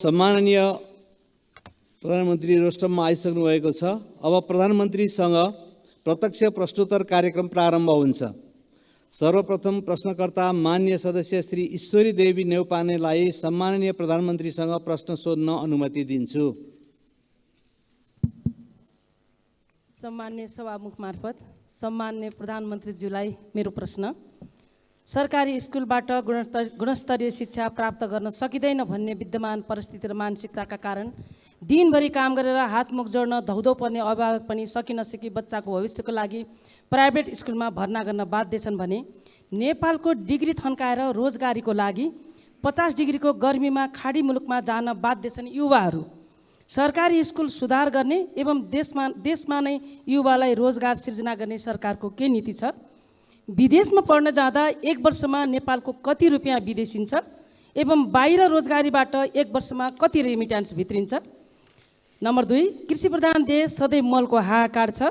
सम्माननीय प्रधानमन्त्री रोस्टममा आइसक्नु भएको छ। अब प्रधानमन्त्रीसँग प्रत्यक्ष प्रश्नोत्तर कार्यक्रम प्रारम्भ हुन्छ। सर्वप्रथम प्रश्नकर्ता मान्य सदस्य श्री ईश्वरी देवी नेउपानेलाई सम्माननीय प्रधानमन्त्रीसँग प्रश्न सोध्न अनुमति दिन्छु। सम्मान्य सभामुख मार्फत सम्मान्य प्रधानमन्त्रीज्यूलाई मेरो प्रश्न, सरकारी स्कुलबाट गुणस्तरीय शिक्षा प्राप्त गर्न सकिँदैन भन्ने विद्यमान परिस्थिति र मानसिकताका कारण दिनभरि काम गरेर हातमुख जोड्न धौधौ पर्ने अभिभावक पनि सकी नसकी बच्चाको भविष्यको लागि प्राइभेट स्कुलमा भर्ना गर्न बाध्य छन् भने नेपालको डिग्री थन्काएर रोजगारीको लागि 50 डिग्रीको गर्मीमा खाडी मुलुकमा जान बाध्य छन् युवाहरू। सरकारी स्कुल सुधार गर्ने एवं देशमा नै युवालाई रोजगार सिर्जना गर्ने सरकारको के नीति छ? विदेशमा पढ्न जाँदा 1 वर्षमा नेपालको कति रुपियाँ विदेशिन्छ एवं बाहिर रोजगारीबाट 1 वर्षमा कति रेमिट्यान्स भित्रिन्छ? नम्बर 2, कृषि प्रधान देश सधैँ मलको हाहाकार छ,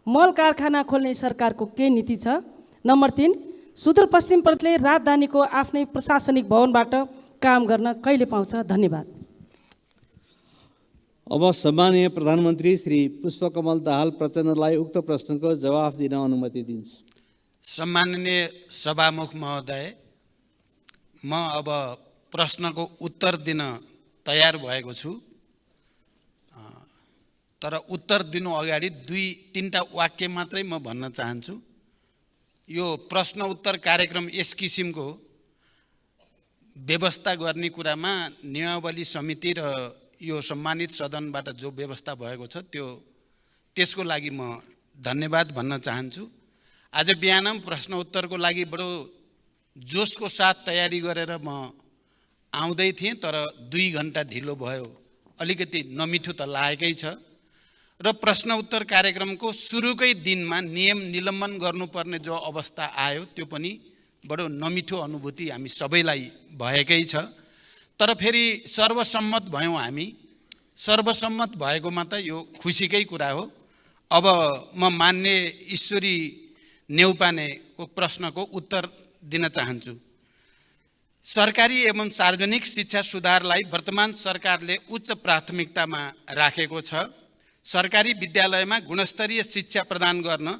मल कारखाना खोल्ने सरकारको के नीति छ? नम्बर 3, सुदूरपश्चिम प्रदेशले राजधानीको आफ्नै प्रशासनिक भवनबाट काम गर्न कहिले पाउँछ? धन्यवाद। अब सम्माननीय प्रधानमन्त्री श्री पुष्पकमल दाहाल प्रचण्डलाई उक्त प्रश्नको जवाफ दिन अनुमति दिन्छु। सम्माननीय सभामुख महोदय, म अब प्रश्नको उत्तर दिन तयार भएको छु, तर उत्तर दिनु अगाडि 2-3टा वाक्य मात्रै म भन्न चाहन्छु। यो प्रश्न उत्तर कार्यक्रम यस किसिमको व्यवस्था गर्ने कुरामा नियमावली समिति र यो सम्मानित सदनबाट जो व्यवस्था भएको छ त्यसको लागि म धन्यवाद भन्न चाहन्छु। आज बिहान प्रश्न उत्तरको लागि बडो जोसको साथ तयारी गरेर म आउँदै थिएँ, तर 2 घण्टा ढिलो भयो। अलिकति नमिठो त लागेकै छ र प्रश्न उत्तर कार्यक्रमको सुरुकै दिनमा नियम निलम्बन गर्नुपर्ने जो अवस्था आयो त्यो पनि बडो नमिठो अनुभूति हामी सबैलाई भएकै छ। तर फेरि सर्वसम्मत भयौँ हामी। सर्वसम्मत भएकोमा त यो खुसीकै कुरा हो। अब म मान्य ईश्वरी नेउपानेको प्रश्नको उत्तर दिन चाहन्छु। सरकारी एवं सार्वजनिक शिक्षा सुधारलाई वर्तमान सरकारले उच्च प्राथमिकतामा राखेको छ। सरकारी विद्यालयमा गुणस्तरीय शिक्षा प्रदान गर्न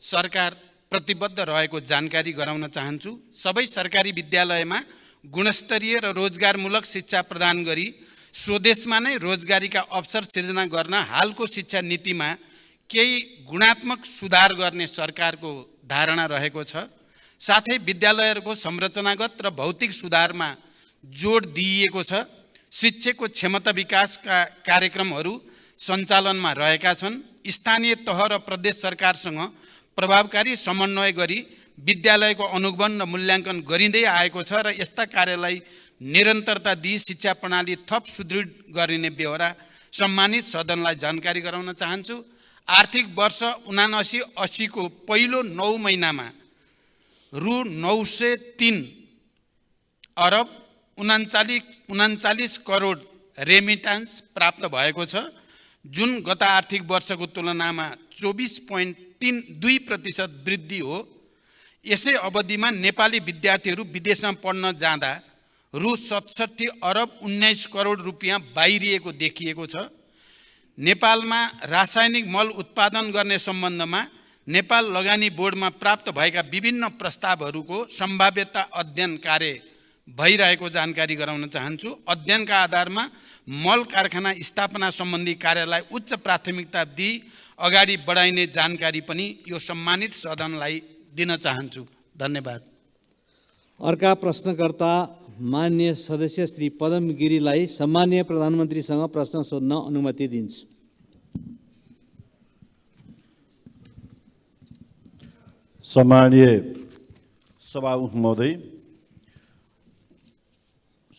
सरकार प्रतिबद्ध रहेको जानकारी गराउन चाहन्छु। सबै सरकारी विद्यालयमा गुणस्तरीय र रोजगारमूलक शिक्षा प्रदान गरी स्वदेशमा नै रोजगारीका अवसर सिर्जना गर्न हालको शिक्षा नीतिमा केही गुणात्मक सुधार गर्ने सरकारको धारणा रहेको छ। साथै विद्यालयहरूको संरचनागत र भौतिक सुधारमा जोड दिइएको छ। शिक्षकको क्षमता विकासका कार्यक्रमहरू सञ्चालनमा रहेका छन्। स्थानीय तह र प्रदेश सरकारसँग प्रभावकारी समन्वय गरी विद्यालयको अनुगमन र मूल्याङ्कन गरिँदै आएको छ र यस्ता कार्यलाई निरन्तरता दिई शिक्षा प्रणाली थप सुदृढ गरिने बेहोरा सम्मानित सदनलाई जानकारी गराउन चाहन्छु। आर्थिक वर्ष 79-80 को पहिलो 9 महिनामा रु 903 अरब 39 करोड रेमिट्यान्स प्राप्त भएको छ, जुन गत आर्थिक वर्षको तुलनामा 24.2% वृद्धि हो। यसै अवधिमा नेपाली विद्यार्थीहरू विदेशमा पढ्न जाँदा रु 67 अरब 19 करोड रुपियाँ बाहिरिएको देखिएको छ। नेपालमा रासायनिक मल उत्पादन गर्ने सम्बन्धमा नेपाल लगानी बोर्डमा प्राप्त भएका विभिन्न प्रस्तावहरूको सम्भाव्यता अध्ययन कार्य भइरहेको जानकारी गराउन चाहन्छु। अध्ययनका आधारमा मल कारखाना स्थापना सम्बन्धी कार्यलाई उच्च प्राथमिकता दिई अगाडि बढाइने जानकारी पनि यो सम्मानित सदनलाई दिन चाहन्छु। धन्यवाद। अर्का प्रश्नकर्ता मान्य सदस्य श्री पदम गिरीलाई सम्मान्य प्रधानमन्त्रीसँग प्रश्न सोध्न अनुमति दिन्छु। सम्माननीय सभामुख महोदय,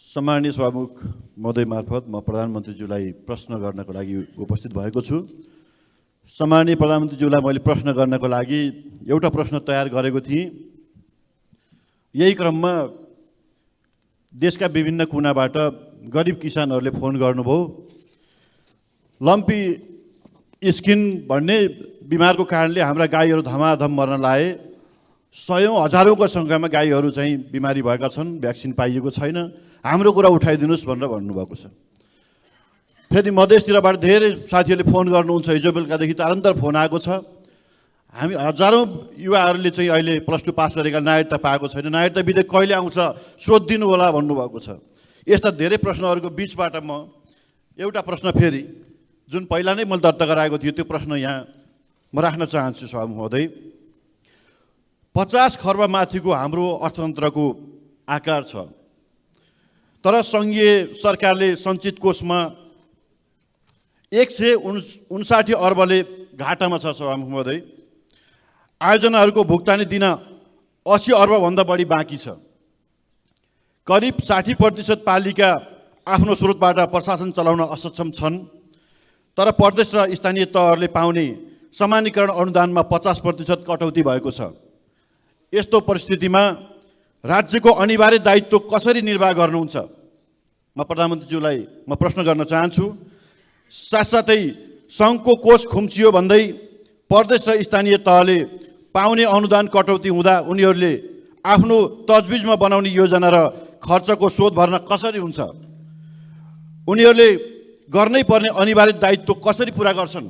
सम्माननीय सभामुख महोदय मार्फत म प्रधानमन्त्रीज्यूलाई प्रश्न गर्नको लागि उपस्थित भएको छु। सम्माननीय प्रधानमन्त्रीज्यूलाई मैले प्रश्न गर्नको लागि एउटा प्रश्न तयार गरेको थिएँ। यही क्रममा देशका विभिन्न कुनाबाट गरिब किसानहरूले फोन गर्नुभयो। लम्पी स्किन भन्ने बिमारको कारणले हाम्रा गाईहरू धमाधम मर्न लागे। 100औं हजारौंको सङ्ख्यामा गाईहरू चाहिँ बिमारी भएका छन्, भ्याक्सिन पाइएको छैन। हाम्रो कुरा उठाइदिनुहोस् भनेर भन्नुभएको छ। फेरि मधेसतिरबाट धेरै साथीहरूले फोन गर्नुहुन्छ। हिजो बेलुकादेखि तारन्तर फोन आएको छ। हामी हजारौँ युवाहरूले चाहिँ अहिले +2 पास गरेका नागरिकता पाएको छैन, नागरिकता विधेयक कहिले आउँछ सोधिदिनु होला भन्नुभएको छ। यस्ता धेरै प्रश्नहरूको बिचबाट म एउटा प्रश्न फेरि जुन पहिला नै मैले दर्ता गराएको थियो त्यो प्रश्न यहाँ म राख्न चाहन्छु सभामुख महोदय। 50 खर्ब माथिको हाम्रो अर्थतन्त्रको आकार छ, तर सङ्घीय सरकारले सञ्चित कोषमा 159 अर्बले घाटामा छ सभामुख महोदय। आयोजनाहरूको भुक्तानी दिन 80 अर्बभन्दा बढी बाँकी छ। करिब 60% पालिका आफ्नो स्रोतबाट प्रशासन चलाउन असक्षम छन्, तर प्रदेश र स्थानीय तहहरूले पाउने समानीकरण अनुदानमा 50% कटौती भएको छ। यस्तो परिस्थितिमा राज्यको अनिवार्य दायित्व कसरी निर्वाह गर्नुहुन्छ? म प्रधानमन्त्रीज्यूलाई म प्रश्न गर्न चाहन्छु। साथसाथै सङ्घको कोष खुम्चियो भन्दै प्रदेश र स्थानीय तहले पाउने अनुदान कटौती हुँदा उनीहरूले आफ्नो तजविजमा बनाउने योजना र खर्चको स्रोत भर्न कसरी हुन्छ? उनीहरूले गर्नै पर्ने अनिवार्य दायित्व कसरी पुरा गर्छन्?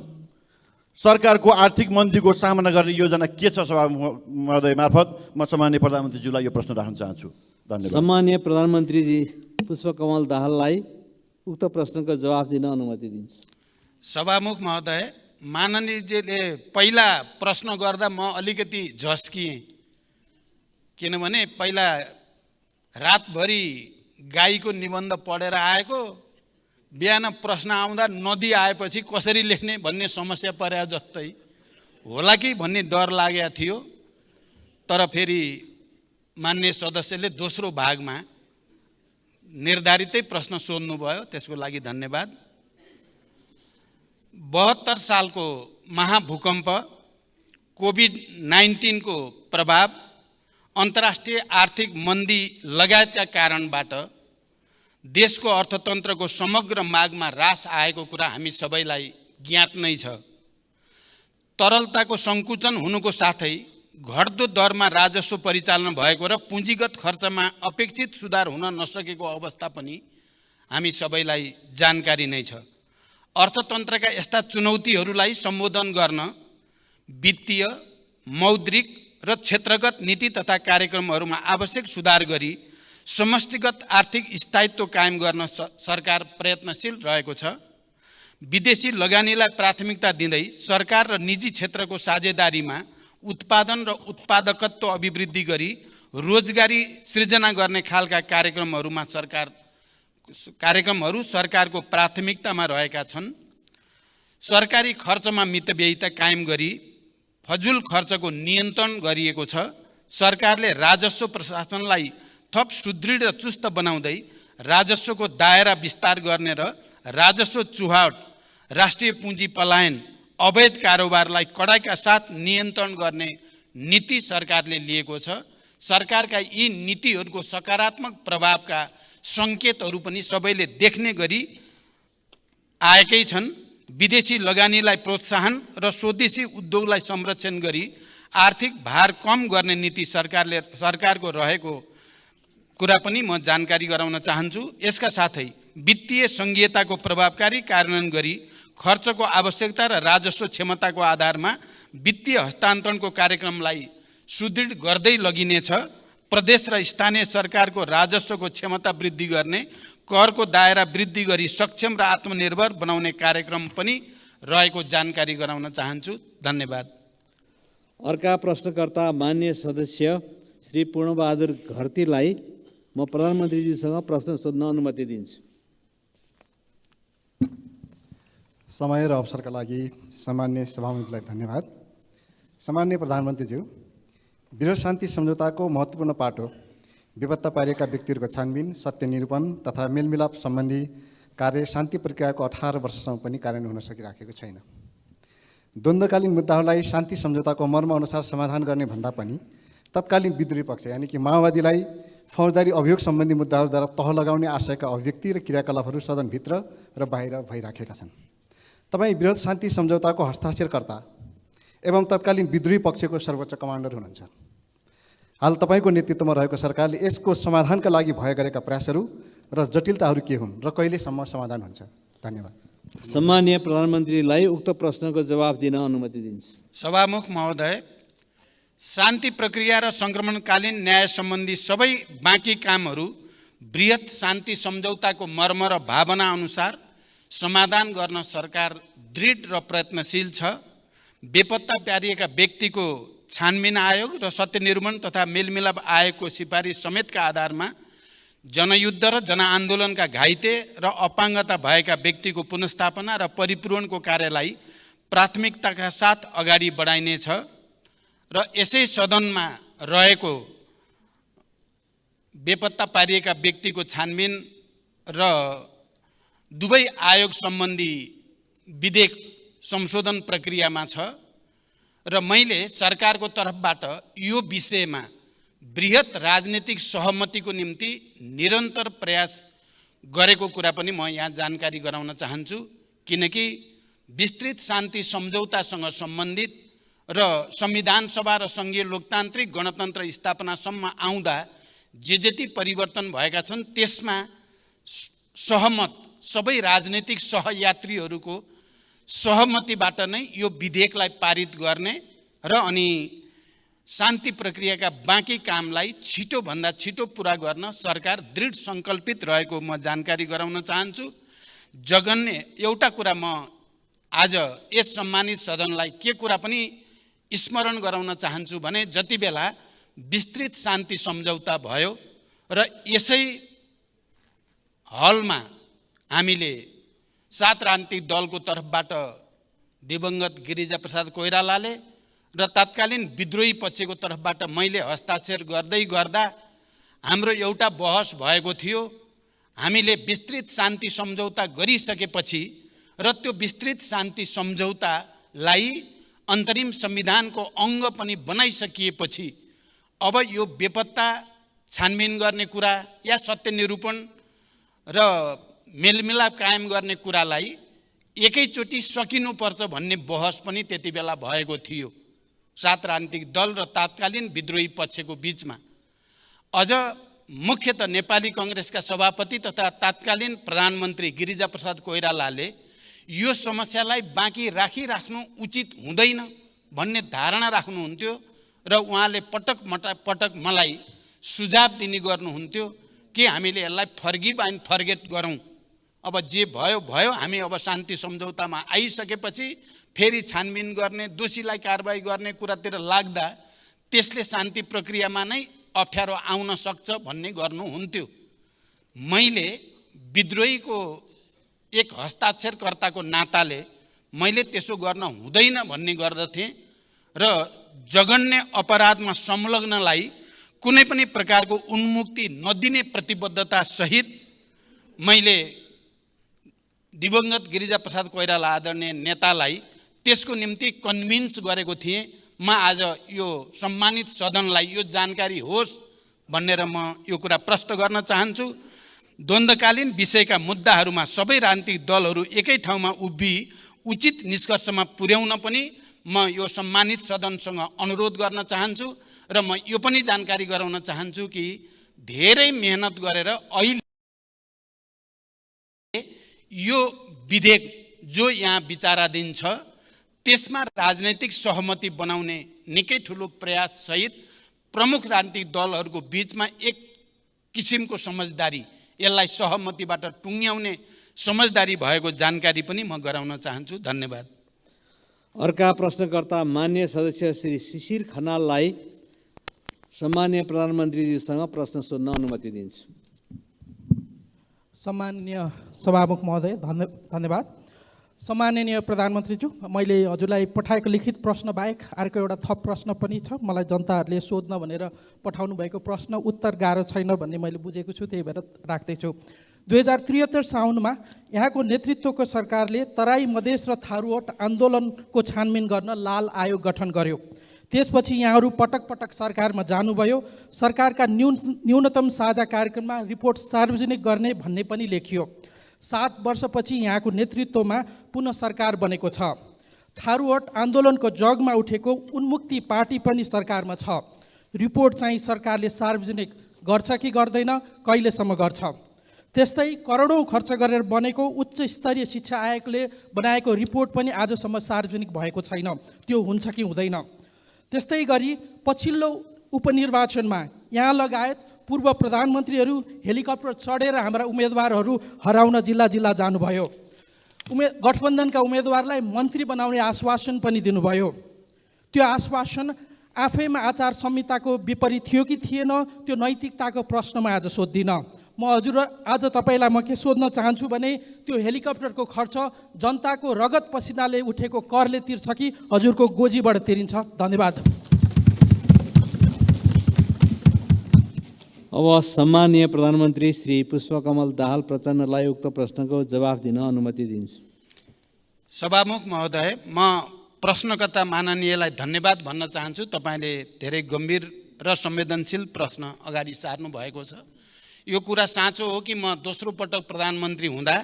सरकारको आर्थिक मन्दीको सामना गर्ने योजना के छ? सभामुख महोदय मार्फत म सम्माननीय प्रधानमन्त्रीज्यूलाई यो प्रश्न राख्न चाहन्छु। धन्यवाद। सम्माननीय प्रधानमन्त्रीजी पुष्पकमल दाहाललाई उक्त प्रश्नको जवाफ दिन अनुमति दिन्छु। सभामुख महोदय, माननीयजीले पहिला प्रश्न गर्दा म अलिकति झस्किएँ, किनभने पहिला रातभरि गाईको निबन्ध पढेर आएको, बिहान प्रश्न आउँदा नदी आएपछि कसरी लेख्ने भन्ने समस्या परे जस्तै होला कि भन्ने डर लागेको थियो। तर फेरि माननीय सदस्यले दोस्रो भागमा निर्धारितै प्रश्न सोध्नुभयो, त्यसको लागि धन्यवाद। 72 सालको महाभूकम्प, कोभिड-19 को प्रभाव, अन्तर्राष्ट्रिय आर्थिक मन्दी लगायतका कारणबाट देशको अर्थतन्त्रको समग्र मागमा ह्रास आएको कुरा हामी सबैलाई ज्ञात नै छ। तरलताको सङ्कुचन हुनुको साथै घट्दो दरमा राजस्व परिचालन भएको र पुँजीगत खर्चमा अपेक्षित सुधार हुन नसकेको अवस्था पनि हामी सबैलाई जानकारी नै छ। अर्थतन्त्रका यस्ता चुनौतीहरूलाई सम्बोधन गर्न वित्तीय, मौद्रिक र क्षेत्रगत नीति तथा कार्यक्रमहरूमा आवश्यक सुधार गरी समष्टिगत आर्थिक स्थायित्व कायम गर्न सरकार प्रयत्नशील रहेको छ। विदेशी लगानीलाई प्राथमिकता दिँदै सरकार र निजी क्षेत्रको साझेदारीमा उत्पादन र उत्पादकत्व अभिवृद्धि गरी रोजगारी सृजना गर्ने खालका कार्यक्रमहरू सरकारको प्राथमिकतामा रहेका छन्। सरकारी खर्चमा मितव्ययिता कायम गरी फजुल खर्चको नियन्त्रण गरिएको छ। सरकारले राजस्व प्रशासनलाई थप सुदृढ र चुस्त बनाउँदै राजस्वको दायरा विस्तार गर्ने र राजस्व चुहावट, राष्ट्रिय पुँजी पलायन, अवैध कारोबारलाई कडाइका साथ नियन्त्रण गर्ने नीति सरकारले लिएको छ। सरकारका यी नीतिहरूको सकारात्मक प्रभावका सङ्केतहरू पनि सबैले देख्ने गरी आएकै छन्। विदेशी लगानीलाई प्रोत्साहन र स्वदेशी उद्योगलाई संरक्षण गरी आर्थिक भार कम गर्ने नीति सरकारको रहेको कुरा पनि म जानकारी गराउन चाहन्छु। यसका साथै वित्तीय सङ्घीयताको प्रभावकारी कार्यान्वयन गरी खर्चको आवश्यकता र राजस्व क्षमताको आधारमा वित्तीय हस्तान्तरणको कार्यक्रमलाई सुदृढ गर्दै लगिनेछ। प्रदेश र स्थानीय सरकारको राजस्वको क्षमता वृद्धि गर्ने, करको दायरा वृद्धि गरी सक्षम र आत्मनिर्भर बनाउने कार्यक्रम पनि रहेको जानकारी गराउन चाहन्छु। धन्यवाद। अर्का प्रश्नकर्ता माननीय सदस्य श्री पूर्णबहादुर घरतीलाई म प्रधानमन्त्रीजीसँग प्रश्न सोध्न अनुमति दिन्छु। समय र अवसरका लागि सम्माननीय सभामुखलाई धन्यवाद। सम्माननीय प्रधानमन्त्रीज्यू, विरोध शान्ति सम्झौताको महत्त्वपूर्ण पाटो बेपत्ता पारिएका व्यक्तिहरूको छानबिन, सत्य निरूपण तथा मेलमिलाप सम्बन्धी कार्य शान्ति प्रक्रियाको 18 वर्षसम्म पनि कार्यान्वयन हुन सकिराखेको छैन। द्वन्द्वकालीन मुद्दाहरूलाई शान्ति सम्झौताको मर्मअनुसार समाधान गर्ने भन्दा पनि तत्कालीन विद्रोही पक्ष यानि कि माओवादीलाई फौजदारी अभियोग सम्बन्धी मुद्दाहरूद्वारा तह लगाउने आशयका अभिव्यक्ति र क्रियाकलापहरू सदनभित्र र बाहिर भइराखेका छन्। तपाईँ विरोध शान्ति सम्झौताको हस्ताक्षरकर्ता एवं तत्कालीन विद्रोही पक्षको सर्वोच्च कमान्डर हुनुहुन्छ। हाल तपाईँको नेतृत्वमा रहेको सरकारले यसको समाधानका लागि भए गरेका प्रयासहरू र जटिलताहरू के हुन् र कहिलेसम्म समाधान हुन्छ? धन्यवाद। सम्माननीय प्रधानमन्त्रीलाई उक्त प्रश्नको जवाफ दिन अनुमति दिन्छु। सभामुख महोदय, शान्ति प्रक्रिया र सङ्क्रमणकालीन न्याय सम्बन्धी सबै बाँकी कामहरू बृहत शान्ति सम्झौताको मर्म र भावना अनुसार समाधान गर्न सरकार दृढ र प्रयत्नशील छ। बेपत्ता पारिएका व्यक्तिको छानबिन आयोग र सत्यनिर्माण तथा मेलमिलाप आयोगको सिफारिस समेतका आधारमा जनयुद्ध र जनआन्दोलनका घाइते र अपाङ्गता भएका व्यक्तिको पुनर्स्थापना र परिपूरणको कार्यलाई प्राथमिकताका साथ अगाडि बढाइनेछ र यसै सदनमा रहेको बेपत्ता पारिएका व्यक्तिको छानबिन र दुवै आयोग सम्बन्धी विधेयक संशोधन प्रक्रियामा छ र मैले सरकारको तर्फबाट यो विषयमा बृहत राजनीतिक सहमतिको निम्ति निरन्तर प्रयास गरेको कुरा पनि म यहाँ जानकारी गराउन चाहन्छु, किनकि विस्तृत शान्ति सम्झौतासँग सम्बन्धित र संविधान सभा र सङ्घीय लोकतान्त्रिक गणतन्त्र स्थापनासम्म आउँदा जे जति परिवर्तन भएका छन् त्यसमा सहमत सबै राजनीतिक सहयात्रीहरूको सहमतिबाट नै यो विधेयकलाई पारित गर्ने र अनि शान्ति प्रक्रियाका बाँकी कामलाई छिटोभन्दा छिटो पुरा गर्न सरकार दृढ सङ्कल्पित रहेको म जानकारी गराउन चाहन्छु। जगन्य एउटा कुरा म आज यस सम्मानित सदनलाई के कुरा पनि स्मरण गराउन चाहन्छु भने जति बेला विस्तृत शान्ति सम्झौता भयो र यसै हलमा हामीले 7 राजनीतिक दलको तर्फबाट दिवंगत गिरिजाप्रसाद कोइरालाले र तत्कालीन विद्रोही पक्षको तर्फबाट मैले हस्ताक्षर गर्दै गर्दा हाम्रो एउटा बहस भएको थियो। हामीले विस्तृत शान्ति सम्झौता गरिसकेपछि र त्यो विस्तृत शान्ति सम्झौतालाई अन्तरिम संविधानको अङ्ग पनि बनाइसकिएपछि अब यो बेपत्ता छानबिन गर्ने कुरा या सत्य निरूपण र मेलमिलाप कायम गर्ने कुरालाई एकैचोटि सकिनुपर्छ भन्ने बहस पनि त्यति बेला भएको थियो 7 राजनीतिक दल र तत्कालीन विद्रोही पक्षको बीचमा। अझ मुख्यतः नेपाली कांग्रेसका सभापति तथा तत्कालीन प्रधानमन्त्री गिरिजाप्रसाद कोइरालाले यो समस्यालाई बाँकी राखिराख्नु उचित हुँदैन भन्ने धारणा राख्नुहुन्थ्यो र उहाँले पटक मलाई सुझाव दिने गर्नुहुन्थ्यो कि हामीले यसलाई फर्गिभ एन्ड फर्गेट गरौँ। अब जे भयो भयो, हामी अब शान्ति सम्झौतामा आइसकेपछि फेरि छानबिन गर्ने, दोषीलाई कारबाही गर्ने कुरातिर लाग्दा त्यसले शान्ति प्रक्रियामा नै अप्ठ्यारो आउन सक्छ भन्ने गर्नुहुन्थ्यो। मैले विद्रोहीको एक हस्ताक्षरकर्ताको नाताले मैले त्यसो गर्न हुँदैन भन्ने गर्दथेँ र जघन्य अपराधमा संलग्नलाई कुनै पनि प्रकारको उन्मुक्ति नदिने प्रतिबद्धता सहित मैले दिवंगत गिरिजाप्रसाद कोइराला आदरणीय नेतालाई त्यसको निम्ति कन्भिन्स गरेको थिएँ। म आज यो सम्मानित सदनलाई यो जानकारी होस् भनेर म यो कुरा प्रश्न गर्न चाहन्छु। द्वन्द्वकालीन विषयका मुद्दाहरूमा सबै राजनीतिक दलहरू एकै ठाउँमा उभिई उचित निष्कर्षमा पुर्याउन पनि म यो सम्मानित सदनसँग अनुरोध गर्न चाहन्छु र म यो पनि जानकारी गराउन चाहन्छु कि धेरै मेहनत गरेर अहिले यो विधेयक जो यहाँ विचाराधीन छ त्यसमा राजनैतिक सहमति बनाउने निकै ठुलो प्रयास सहित प्रमुख राजनीतिक दलहरूको बीचमा एक किसिमको समझदारी, यसलाई सहमतिबाट टुङ्ग्याउने समझदारी भएको जानकारी पनि म गराउन चाहन्छु। धन्यवाद। अर्का प्रश्नकर्ता मान्य सदस्य श्री शिशिर खनाललाई सम्मान्य प्रधानमन्त्रीजीसँग प्रश्न सोध्न अनुमति दिन्छु। सम्माननीय सभामुख महोदय, धन्यवाद। सम्माननीय प्रधानमन्त्रीज्यू, मैले हजुरलाई पठाएको लिखित प्रश्न बाहेक अर्को एउटा थप प्रश्न पनि छ। मलाई जनताहरूले सोध्न भनेर पठाउनु भएको प्रश्न उत्तर गाह्रो छैन भन्ने मैले बुझेको छु, त्यही भएर राख्दैछु। 2073 साउनमा यहाँको नेतृत्वको सरकारले तराई मधेस र थारूवट आन्दोलनको छानबिन गर्न लाल आयोग गठन गर्यो। त्यसपछि यहाँहरू पटक पटक सरकारमा जानुभयो। सरकारका न्यूनतम साझा कार्यक्रममा रिपोर्ट सार्वजनिक गर्ने भन्ने पनि लेखियो। 7 वर्षपछि यहाँको नेतृत्वमा पुनः सरकार बनेको छ। थारूवट आन्दोलनको जगमा उठेको उन्मुक्ति पार्टी पनि सरकारमा छ। रिपोर्ट चाहिँ सरकारले सार्वजनिक गर्छ कि गर्दैन, कहिलेसम्म गर्छ? त्यस्तै करोडौँ खर्च गरेर बनेको उच्च स्तरीय शिक्षा आयोगले बनाएको रिपोर्ट पनि आजसम्म सार्वजनिक भएको छैन। त्यो हुन्छ कि हुँदैन? त्यस्तै गरी पछिल्लो उपनिर्वाचनमा यहाँ लगायत पूर्व प्रधानमन्त्रीहरू हेलिकप्टर चढेर हाम्रा उम्मेदवारहरू हराउन जिल्ला जिल्ला जानुभयो। गठबन्धनका उम्मेदवारलाई मन्त्री बनाउने आश्वासन पनि दिनुभयो। त्यो आश्वासन आफैमा आचार संहिताको विपरीत थियो कि थिएन, त्यो नैतिकताको प्रश्न म आज सोध्दिनँ। म हजुर आज तपाईँलाई म के सोध्न चाहन्छु भने त्यो हेलिकप्टरको खर्च जनताको रगत पसिनाले उठेको करले तिर्छ कि हजुरको गोजीबाट तिरिन्छ? धन्यवाद। अब सम्माननीय प्रधानमन्त्री श्री पुष्पकमल दाहाल प्रचण्डलाई उक्त प्रश्नको जवाफ दिन अनुमति दिन्छु। सभामुख महोदय, म प्रश्नकर्ता माननीयलाई धन्यवाद भन्न चाहन्छु। तपाईँले धेरै गम्भीर र संवेदनशील प्रश्न अगाडि सार्नु भएको छ। यो कुरा साँचो हो कि म दोस्रो पटक प्रधानमन्त्री हुँदा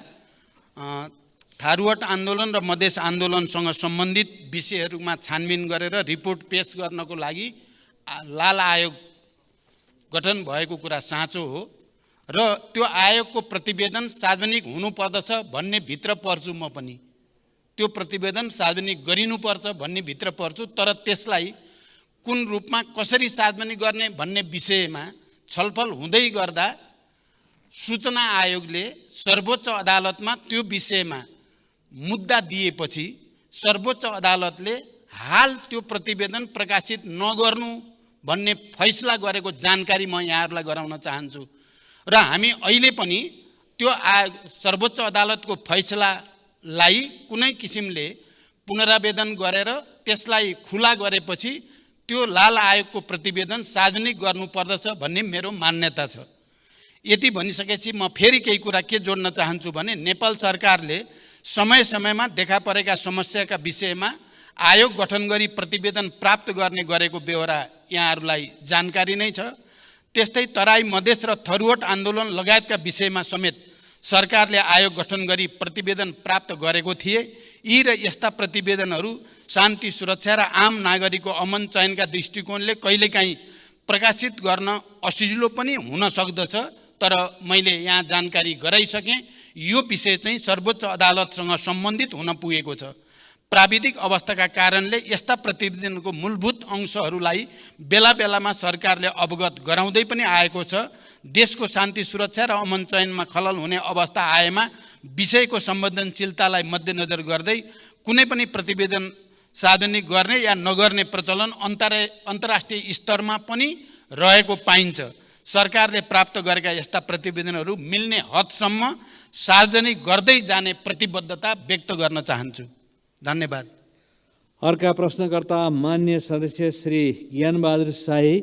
थारूवट आन्दोलन र मधेस आन्दोलनसँग सम्बन्धित विषयहरूमा छानबिन गरेर रिपोर्ट पेश गर्नको लागि लाल आयोग गठन भएको कुरा साँचो हो र त्यो आयोगको प्रतिवेदन सार्वजनिक हुनुपर्दछ भन्ने भित्र पर्छु। म पनि त्यो प्रतिवेदन सार्वजनिक गरिनुपर्छ भन्ने भित्र पर्छु। तर त्यसलाई कुन रूपमा कसरी सार्वजनिक गर्ने भन्ने विषयमा छलफल हुँदै गर्दा सूचना आयोगले सर्वोच्च अदालतमा त्यो विषयमा मुद्दा दिएपछि सर्वोच्च अदालतले हाल त्यो प्रतिवेदन प्रकाशित नगर्नु भन्ने फैसला गरेको जानकारी म यहाँहरूलाई गराउन चाहन्छु। र हामी अहिले पनि त्यो सर्वोच्च अदालतको फैसलालाई कुनै किसिमले पुनरावेदन गरेर त्यसलाई खुला गरेपछि त्यो लाल आयोगको प्रतिवेदन सार्वजनिक गर्नुपर्दछ भन्ने मेरो मान्यता छ। यति भनिसकेपछि म फेरि केही कुरा के जोड्न चाहन्छु भने नेपाल सरकारले समय समयमा देखा परेका समस्याका विषयमा आयोग गठन गरी प्रतिवेदन प्राप्त गर्ने गरेको बेहोरा यहाँहरूलाई जानकारी नै छ। त्यस्तै तराई मधेस र थरुवट आन्दोलन लगायतका विषयमा समेत सरकारले आयोग गठन गरी प्रतिवेदन प्राप्त गरेको थिए। यी र यस्ता प्रतिवेदनहरू शान्ति सुरक्षा र आम नागरिकको अमन चयनका दृष्टिकोणले कहिलेकाहीँ प्रकाशित गर्न असजिलो पनि हुन सक्दछ। तर मैले यहाँ जानकारी गराइसकेँ, यो विषय चाहिँ सर्वोच्च अदालतसँग सम्बन्धित हुन पुगेको छ। प्राविधिक अवस्थाका कारणले यस्ता प्रतिवेदनको मूलभूत अंशहरूलाई बेला बेलामा सरकारले अवगत गराउँदै पनि आएको छ। देशको शान्ति सुरक्षा र अमन चयनमा खलल हुने अवस्था आएमा विषयको संवेदनशीलतालाई मध्यनजर गर्दै कुनै पनि प्रतिवेदन सार्वजनिक गर्ने या नगर्ने प्रचलन अन्तर्राष्ट्रिय स्तरमा पनि रहेको पाइन्छ। सरकारले प्राप्त गरेका यस्ता प्रतिवेदनहरू मिल्ने हदसम्म सार्वजनिक गर्दै जाने प्रतिबद्धता व्यक्त गर्न चाहन्छु। धन्यवाद। अर्का प्रश्नकर्ता मान्य सदस्य श्री ज्ञानबहादुर शाही,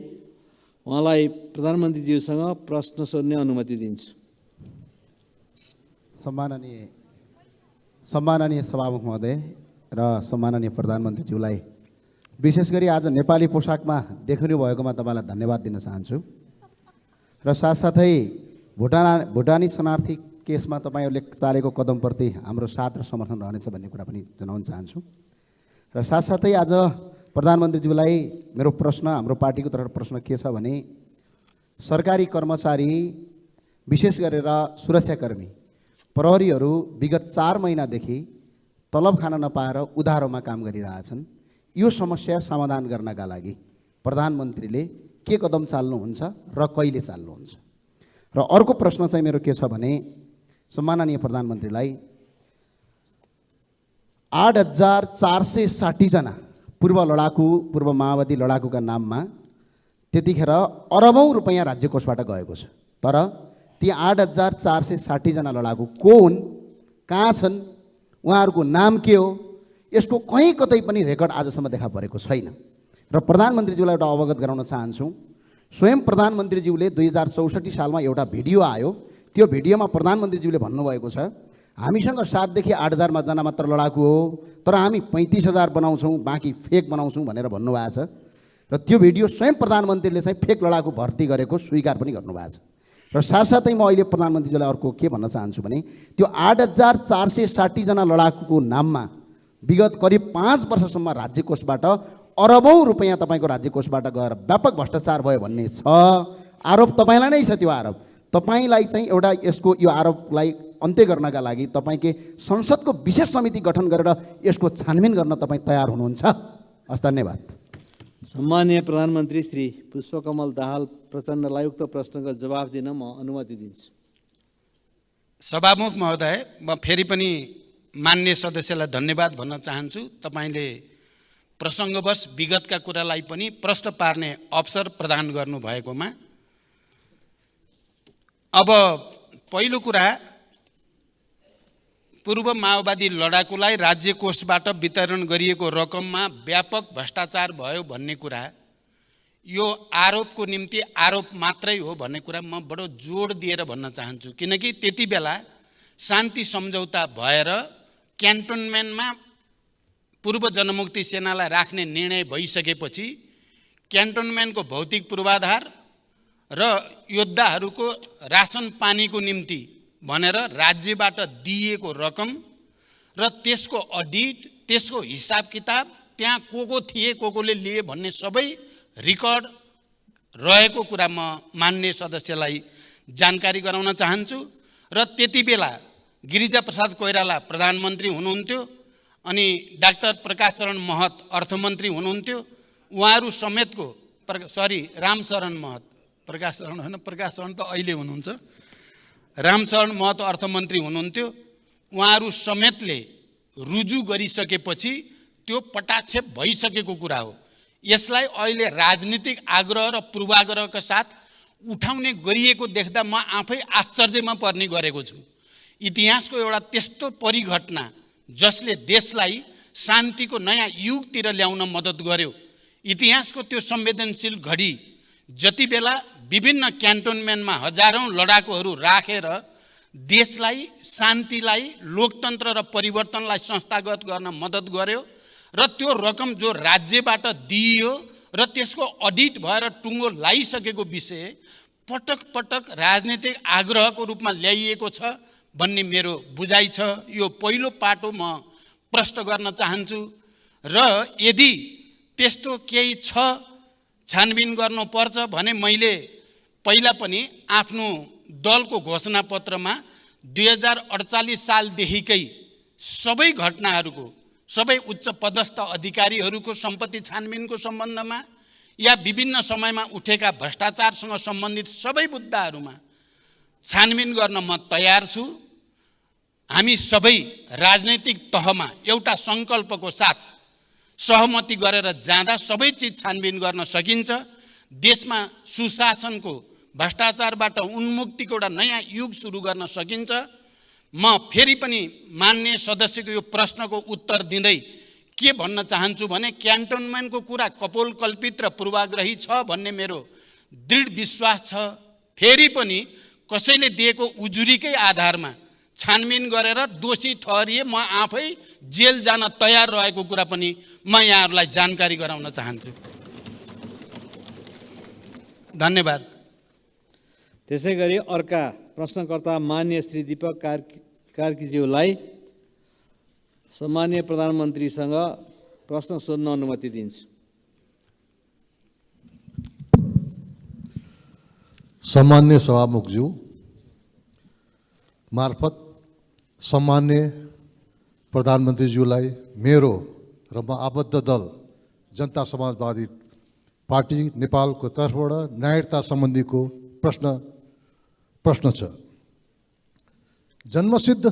उहाँलाई प्रधानमन्त्रीज्यूसँग प्रश्न सोध्ने अनुमति दिन्छु। सम्माननीय सभामुख महोदय र सम्माननीय प्रधानमन्त्रीज्यूलाई विशेष गरी आज नेपाली पोसाकमा देखिनु भएकोमा तपाईँलाई धन्यवाद दिन चाहन्छु। र साथसाथै भुटानी शरणार्थी केसमा तपाईँहरूले चालेको कदमप्रति हाम्रो साथ र समर्थन रहनेछ भन्ने कुरा पनि जनाउन चाहन्छु। र साथसाथै आज प्रधानमन्त्रीज्यूलाई मेरो प्रश्न, हाम्रो पार्टीको तर्फबाट प्रश्न के छ भने सरकारी कर्मचारी विशेष गरेर सुरक्षाकर्मी प्रहरीहरू विगत 4 महिनादेखि तलब खान नपाएर उधारोमा काम गरिरहेछन्। यो समस्या समाधान गर्नका लागि प्रधानमन्त्रीले के कदम चाल्नुहुन्छ र कहिले चाल्नुहुन्छ? र अर्को प्रश्न चाहिँ मेरो के छ भने सम्माननीय प्रधानमन्त्रीलाई 8460 जना पूर्व माओवादी लडाकुका नाममा त्यतिखेर अरबौं रुपैयाँ राज्य कोषबाट गएको छ। तर ती 8460 जना लडाकु को हुन्, कहाँ छन्, उहाँहरूको नाम के हो, यसको कहीँ कतै पनि रेकर्ड आजसम्म देखा परेको छैन। र प्रधानमन्त्रीज्यूलाई एउटा अवगत गराउन चाहन्छु, स्वयं प्रधानमन्त्रीज्यूले 2064 सालमा एउटा भिडियो आयो। त्यो भिडियोमा प्रधानमन्त्रीज्यूले भन्नुभएको छ हामीसँग 7 देखि 8,000 जना मात्र लडाकु हो, तर हामी 35,000 बनाउँछौँ, बाँकी फेक बनाउँछौँ भनेर भन्नुभएको छ। र त्यो भिडियो स्वयं प्रधानमन्त्रीले चाहिँ फेक लडाकु भर्ती गरेको स्वीकार पनि गर्नुभएको छ। र साथसाथै म अहिले प्रधानमन्त्रीज्यूलाई अर्को के भन्न चाहन्छु भने त्यो 8460 जना लडाकुको नाममा विगत करिब 5 वर्षसम्म राज्य कोषबाट अरबौं रुपैयाँ तपाईँको राज्य कोषबाट गएर व्यापक भ्रष्टाचार भयो भन्ने छ आरोप। तपाईँलाई नै छ त्यो आरोप। तपाईँलाई चाहिँ एउटा यसको यो आरोपलाई अन्त्य गर्नका लागि तपाईँकै संसदको विशेष समिति गठन गरेर यसको छानबिन गर्न तपाईँ तयार हुनुहुन्छ? हस्, धन्यवाद। सम्माननीय प्रधानमन्त्री श्री पुष्पकमल दाहाल प्रचण्डलाई उक्त प्रश्नको जवाफ दिन म अनुमति दिन्छु। सभामुख महोदय, म फेरि पनि मान्य सदस्यलाई धन्यवाद भन्न चाहन्छु। तपाईँले प्रसङ्गवश विगतका कुरालाई पनि प्रश्न पार्ने अवसर प्रदान गर्नुभएकोमा। अब पहिलो कुरा, पूर्व माओवादी लडाकुलाई राज्य कोषबाट वितरण गरिएको रकममा व्यापक भ्रष्टाचार भयो भन्ने कुरा, यो आरोपको निम्ति आरोप मात्रै हो भन्ने कुरा म बडो जोड दिएर भन्न चाहन्छु। किनकि त्यति बेला शान्ति सम्झौता भएर क्यान्टोनमेन्टमा पूर्व जनमुक्ति सेनालाई राख्ने निर्णय भइसकेपछि क्यान्टोनमेन्टको भौतिक पूर्वाधार र योद्धाहरूको रासन पानीको निम्ति भनेर राज्यबाट दिइएको रकम र त्यसको अडिट, त्यसको हिसाब किताब, त्यहाँ को थिए, कोले लिए भन्ने सबै रेकर्ड रहेको कुरा म मान्य सदस्यलाई जानकारी गराउन चाहन्छु। र त्यति बेला गिरिजाप्रसाद कोइराला प्रधानमन्त्री हुनुहुन्थ्यो अनि डाक्टर प्रकाश शरण महत अर्थमन्त्री हुनुहुन्थ्यो। उहाँहरू समेतको रामशरण महत, प्रकाश शरण होइन, प्रकाश शरण त अहिले हुनुहुन्छ, रामशरण महत अर्थमन्त्री हुनुहुन्थ्यो। उहाँहरू समेतले रुजु गरिसकेपछि त्यो पटाक्षेप भइसकेको कुरा हो। यसलाई अहिले राजनीतिक आग्रह र पूर्वाग्रहका साथ उठाउने गरिएको देख्दा म आफै आश्चर्यमा पर्ने गरेको छु। इतिहासको एउटा त्यस्तो परिघटना जसले देशलाई शान्तिको नयाँ युगतिर ल्याउन मद्दत गर्यो, इतिहासको त्यो संवेदनशील घडी जति बेला विभिन्न क्यान्टोनमेन्टमा हजारौं लडाकुहरू राखेर देशलाई, शान्तिलाई, लोकतन्त्र र परिवर्तनलाई संस्थागत गर्न मद्दत गर्यो र त्यो रकम जो राज्यबाट दिइयो र त्यसको अडिट भएर टुङ्गो लागिसकेको विषय पटक पटक राजनीतिक आग्रहको रूपमा ल्याइएको छ भन्ने मेरो बुझाइ छ। यो पहिलो पाटो म प्रश्न गर्न चाहन्छु। र यदि त्यस्तो केही छ, छानबिन गर्नुपर्छ भने मैले पहिला पनि आफ्नो दलको घोषणापत्रमा 2048 सालदेखिकै सबै घटनाहरूको, सबै उच्च पदस्थ अधिकारीहरूको सम्पत्ति छानबिनको सम्बन्धमा या विभिन्न समयमा उठेका भ्रष्टाचारसँग सम्बन्धित सबै मुद्दाहरूमा छानबिन गर्न म तयार छु। हामी सबै राजनैतिक तहमा एउटा सङ्कल्पको साथ सहमति गरेर जाँदा सबै चिज छानबिन गर्न सकिन्छ। देशमा सुशासनको, भ्रष्टाचारबाट उन्मुक्तिको एउटा नयाँ युग सुरु गर्न सकिन्छ। म फेरि पनि मान्य सदस्यको यो प्रश्नको उत्तर दिँदै के भन्न चाहन्छु भने क्यान्टोनमेन्टको कुरा कपोलकल्पित र पूर्वाग्रही छ भन्ने मेरो दृढ विश्वास छ। फेरि पनि कसैले दिएको उजुरीकै आधारमा छानबिन गरेर दोषी ठहरिए म आफै जेल जान तयार रहेको कुरा पनि म यहाँहरूलाई जानकारी गराउन चाहन्छु। धन्यवाद। त्यसै गरी अर्का प्रश्नकर्ता मान्य श्री दीपक कार्कीज्यूलाई सम्माननीय प्रधानमन्त्रीसँग प्रश्न सोध्न अनुमति दिन्छु। सम्मान्य सभामुखज्यू मार्फत सम्मान्य प्रधानमन्त्रीज्यूलाई मेरो र म आबद्ध दल जनता समाजवादी पार्टी नेपालको तर्फबाट नागरिकता सम्बन्धीको प्रश्न छ। जन्मसिद्ध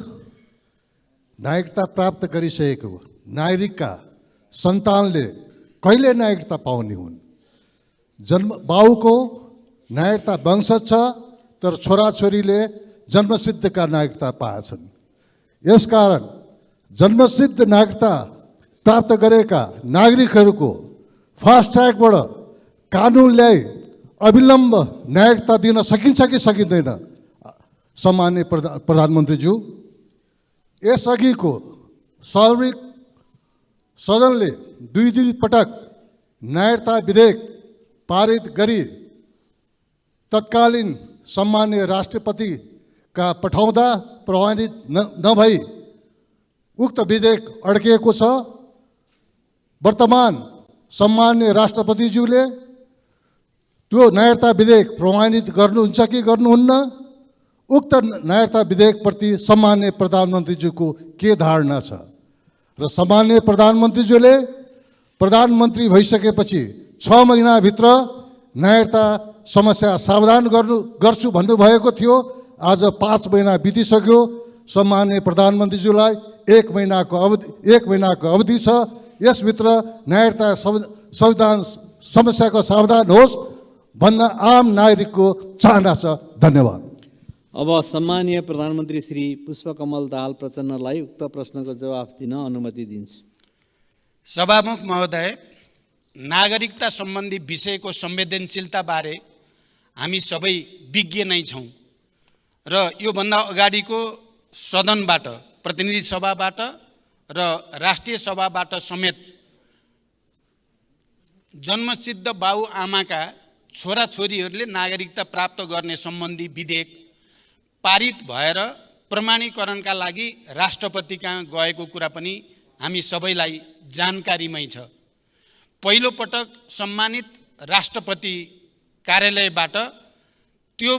नागरिकता प्राप्त गरिसकेको नागरिकका सन्तानले कहिले नागरिकता पाउने हुन्? बाउको नागरिकता वंशज छ तर छोराछोरीले जन्मसिद्धका नागरिकता पाएछन्। यसकारण जन्मसिद्ध नागरिकता प्राप्त गरेका नागरिकहरूको फास्ट ट्र्याकबाट कानुन ल्याई अविलम्ब नागरिकता दिन सकिन्छ कि सकिँदैन? सम्मान्य प्रधानमन्त्रीज्यू, यसअघिको सार्वजनिक सदनले दुई पटक नागरिकता विधेयक पारित गरी तत्कालीन सम्मान्य राष्ट्रपतिका पठाउँदा प्रभावित नभई उक्त विधेयक अड्किएको छ। वर्तमान सम्मान्य राष्ट्रपतिज्यूले त्यो नागरिकता विधेयक प्रमाणित गर्नुहुन्छ कि गर्नुहुन्न? उक्त नागरिकता विधेयकप्रति सम्माननीय प्रधानमन्त्रीज्यूको के धारणा छ र सम्माननीय प्रधानमन्त्रीज्यूले प्रधानमन्त्री भइसकेपछि 6 महिनाभित्र नागरिकता समस्या समाधान गर्छु भन्नुभएको थियो। आज 5 महिना बितिसक्यो। सम्माननीय प्रधानमन्त्रीज्यूलाई 1 महिनाको अवधि छ। यसभित्र नागरिकता संविधान समस्याको समाधान होस् भन्न आम नागरिकको चाहना छ। धन्यवाद। अब सम्मानीय प्रधानमन्त्री श्री पुष्पकमल दाहाल प्रचण्डलाई उक्त प्रश्नको जवाफ दिन अनुमति दिन्छु। सभामुख महोदय, नागरिकता सम्बन्धी विषयको संवेदनशीलताबारे हामी सबै विज्ञ नै छौँ र योभन्दा अगाडिको सदनबाट, प्रतिनिधि सभाबाट र राष्ट्रिय सभाबाट समेत जन्मसिद्ध बाबुआमाका छोराछोरीहरूले नागरिकता प्राप्त गर्ने सम्बन्धी विधेयक पारित भएर प्रमाणीकरणका लागि राष्ट्रपति कहाँ गएको कुरा पनि हामी सबैलाई जानकारीमै छ। पहिलो पटक सम्मानित राष्ट्रपति कार्यालयबाट त्यो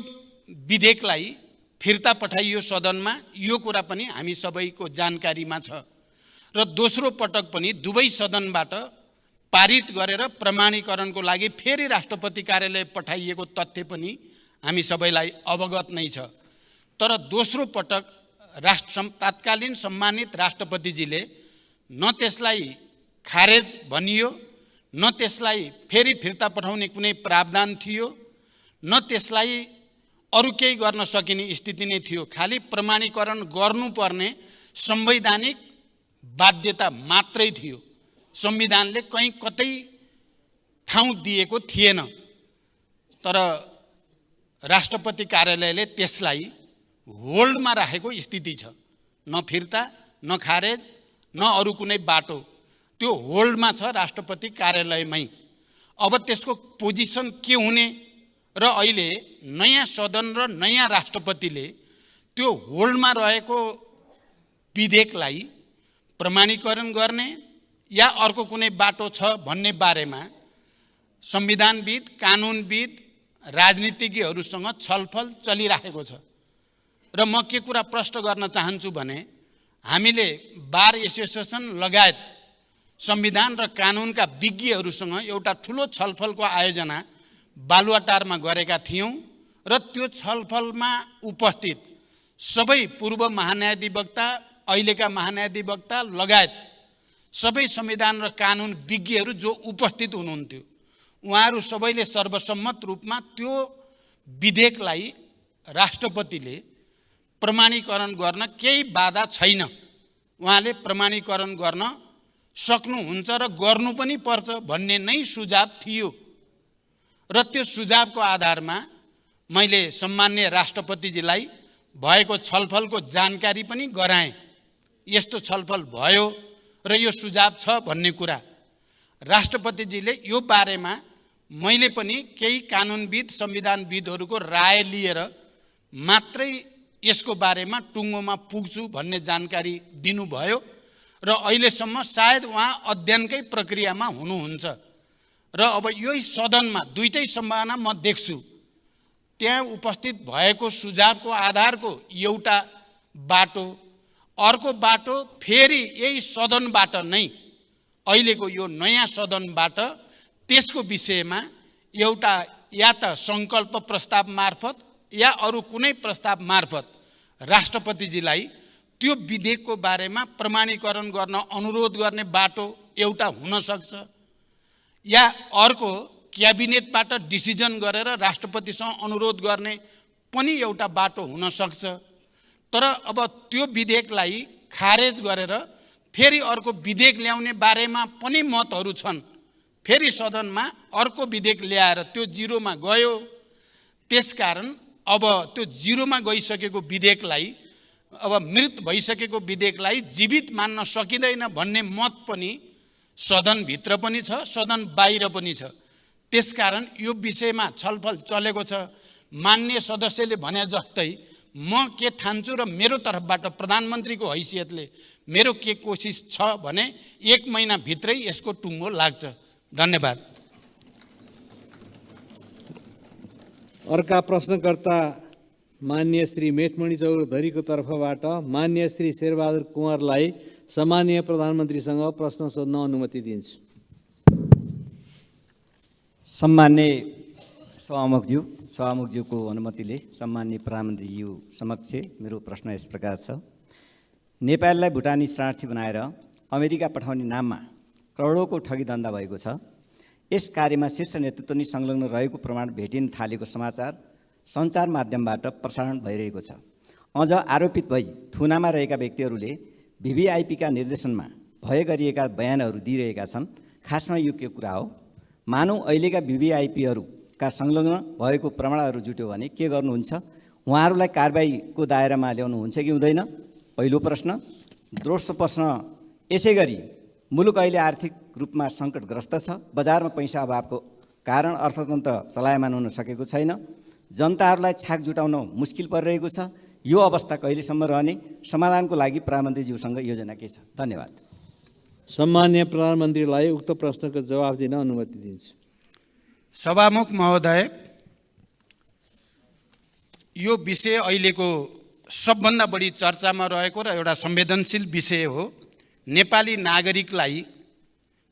विधेयकलाई फिर्ता पठाइयो सदनमा, यो कुरा पनि हामी सबैको जानकारीमा छ र दोस्रो पटक पनि दुवै सदनबाट पारित गरेर प्रमाणीकरणको लागि फेरि राष्ट्रपति कार्यालय पठाइएको तथ्य पनि हामी सबैलाई अवगत नै छ। तर दोस्रो पटक तत्कालीन सम्मानित राष्ट्रपतिजीले न त्यसलाई खारेज भनियो, न त्यसलाई फेरि फिर्ता पठाउने कुनै प्रावधान थियो, न त्यसलाई अरू केही गर्न सकिने स्थिति नै थियो। खालि प्रमाणीकरण गर्नुपर्ने संवैधानिक बाध्यता मात्रै थियो। संविधानले कहीँ कतै ठाउँ दिएको थिएन। तर राष्ट्रपति कार्यालयले त्यसलाई होल्डमा राखेको स्थिति छ। न फिर्ता, न खारेज, न अरू कुनै बाटो, त्यो होल्डमा छ राष्ट्रपति कार्यालयमै। अब त्यसको पोजिसन के हुने र अहिले नयाँ सदन र नयाँ राष्ट्रपतिले त्यो होल्डमा रहेको विधेयकलाई प्रमाणीकरण गर्ने या अर्को कुनै बाटो छ भन्ने बारेमा संविधानविद, कानुनविद, राजनीतिज्ञहरूसँग छलफल चलिरहेको छ। र म के कुरा प्रश्न गर्न चाहन्छु भने हामीले बार एसोसिएसन लगायत संविधान र कानुनका विज्ञहरूसँग एउटा ठुलो छलफलको आयोजना बालुवाटारमा गरेका थियौँ र त्यो छलफलमा उपस्थित सबै पूर्व महान्यायाधिवक्ता, अहिलेका महान्यायाधिवक्ता लगायत सबै संविधान र कानुन विज्ञहरू जो उपस्थित हुनुहुन्थ्यो, उहाँहरू सबैले सर्वसम्मत रूपमा त्यो विधेयकलाई राष्ट्रपतिले प्रमाणीकरण गर्न केही बाधा छैन, उहाँले प्रमाणीकरण गर्न सक्नुहुन्छ र गर्नु पनि पर्छ भन्ने नै सुझाव थियो। र त्यो सुझावको आधारमा मैले सम्माननीय राष्ट्रपतिजीलाई भएको छलफलको जानकारी पनि गराएँ। यस्तो छलफल भयो र यो सुझाव छ भन्ने कुरा। राष्ट्रपतिजीले यो बारेमा मैले पनि केही कानुनविद, संविधानविदहरूको राय लिएर मात्रै यसको बारेमा टुङ्गोमा पुग्छु भन्ने जानकारी दिनुभयो र अहिलेसम्म सायद उहाँ अध्ययनकै प्रक्रियामा हुनुहुन्छ। र अब यही सदनमा दुईटै सम्भावना म देख्छु। त्यहाँ उपस्थित भएको सुझावको आधारको एउटा बाटो, अर्को बाटो फेरि यही सदनबाट नै, अहिलेको यो नयाँ सदनबाट त्यसको विषयमा एउटा या त सङ्कल्प प्रस्ताव मार्फत या अरू कुनै प्रस्ताव मार्फत राष्ट्रपतिजीलाई त्यो विधेयकको बारेमा प्रमाणीकरण गर्न अनुरोध गर्ने बाटो एउटा हुन सक्छ, या अर्को क्याबिनेटबाट डिसिजन गरेर राष्ट्रपतिसँग अनुरोध गर्ने पनि एउटा बाटो हुन सक्छ। तर अब त्यो विधेयकलाई खारेज गरेर फेरि अर्को विधेयक ल्याउने बारेमा पनि मतहरू छन्। फेरि सदनमा अर्को विधेयक ल्याएर त्यो जिरोमा गयो। त्यसकारण अब त्यो जिरोमा गइसकेको विधेयकलाई, अब मृत भइसकेको विधेयकलाई जीवित मान्न सकिँदैन भन्ने मत पनि सदनभित्र पनि छ, सदन बाहिर पनि छ। त्यसकारण यो विषयमा छलफल चलेको छ। माननीय सदस्यले भने जस्तै म के ठान्छु र मेरो तर्फबाट प्रधानमन्त्रीको हैसियतले मेरो के कोसिस छ भने 1 महिनाभित्रै यसको टुङ्गो लाग्छ। धन्यवाद। अर्का प्रश्नकर्ता मान्य श्री मेटमणि चौधरीको तर्फबाट मान्य श्री शेरबहादुर कुँवरलाई सम्माननीय प्रधानमन्त्रीसँग प्रश्न सोध्न अनुमति दिन्छु। सम्मान्य सभामुखज्यूको अनुमतिले सम्मान्य प्रधानमन्त्रीज्यू समक्ष मेरो प्रश्न यस प्रकार छ। नेपाललाई भुटानी शरणार्थी बनाएर अमेरिका पठाउने नाममा करोडौँको ठगी धन्दा भएको छ। यस कार्यमा शीर्ष नेतृत्व नै संलग्न रहेको प्रमाण भेटिन थालेको समाचार सञ्चार माध्यमबाट प्रसारण भइरहेको छ। अझ आरोपित भई थुनामा रहेका व्यक्तिहरूले VVIPका निर्देशनमा भए गरिएका बयानहरू दिइरहेका छन्। खासमा यो के कुरा हो? मानौँ अहिलेका VVIPहरूका संलग्न भएको प्रमाणहरू जुट्यो भने के गर्नुहुन्छ? उहाँहरूलाई कारबाहीको दायरामा ल्याउनुहुन्छ कि हुँदैन? पहिलो प्रश्न। दोस्रो प्रश्न, यसै गरी मुलुक अहिले आर्थिक रूपमा सङ्कटग्रस्त छ। बजारमा पैसा अभावको कारण अर्थतन्त्र चलायमान हुन सकेको छैन। जनताहरूलाई छाक जुटाउन मुस्किल परिरहेको छ। यो अवस्था कहिलेसम्म रहने? समाधानको लागि प्रधानमन्त्रीज्यूसँग योजना के छ? धन्यवाद। सम्मान्य प्रधानमन्त्रीलाई उक्त प्रश्नको जवाफ दिन अनुमति दिन्छु। सभामुख महोदय, यो विषय अहिलेको सबभन्दा बढी चर्चामा रहेको र एउटा संवेदनशील विषय हो। नेपाली नागरिकलाई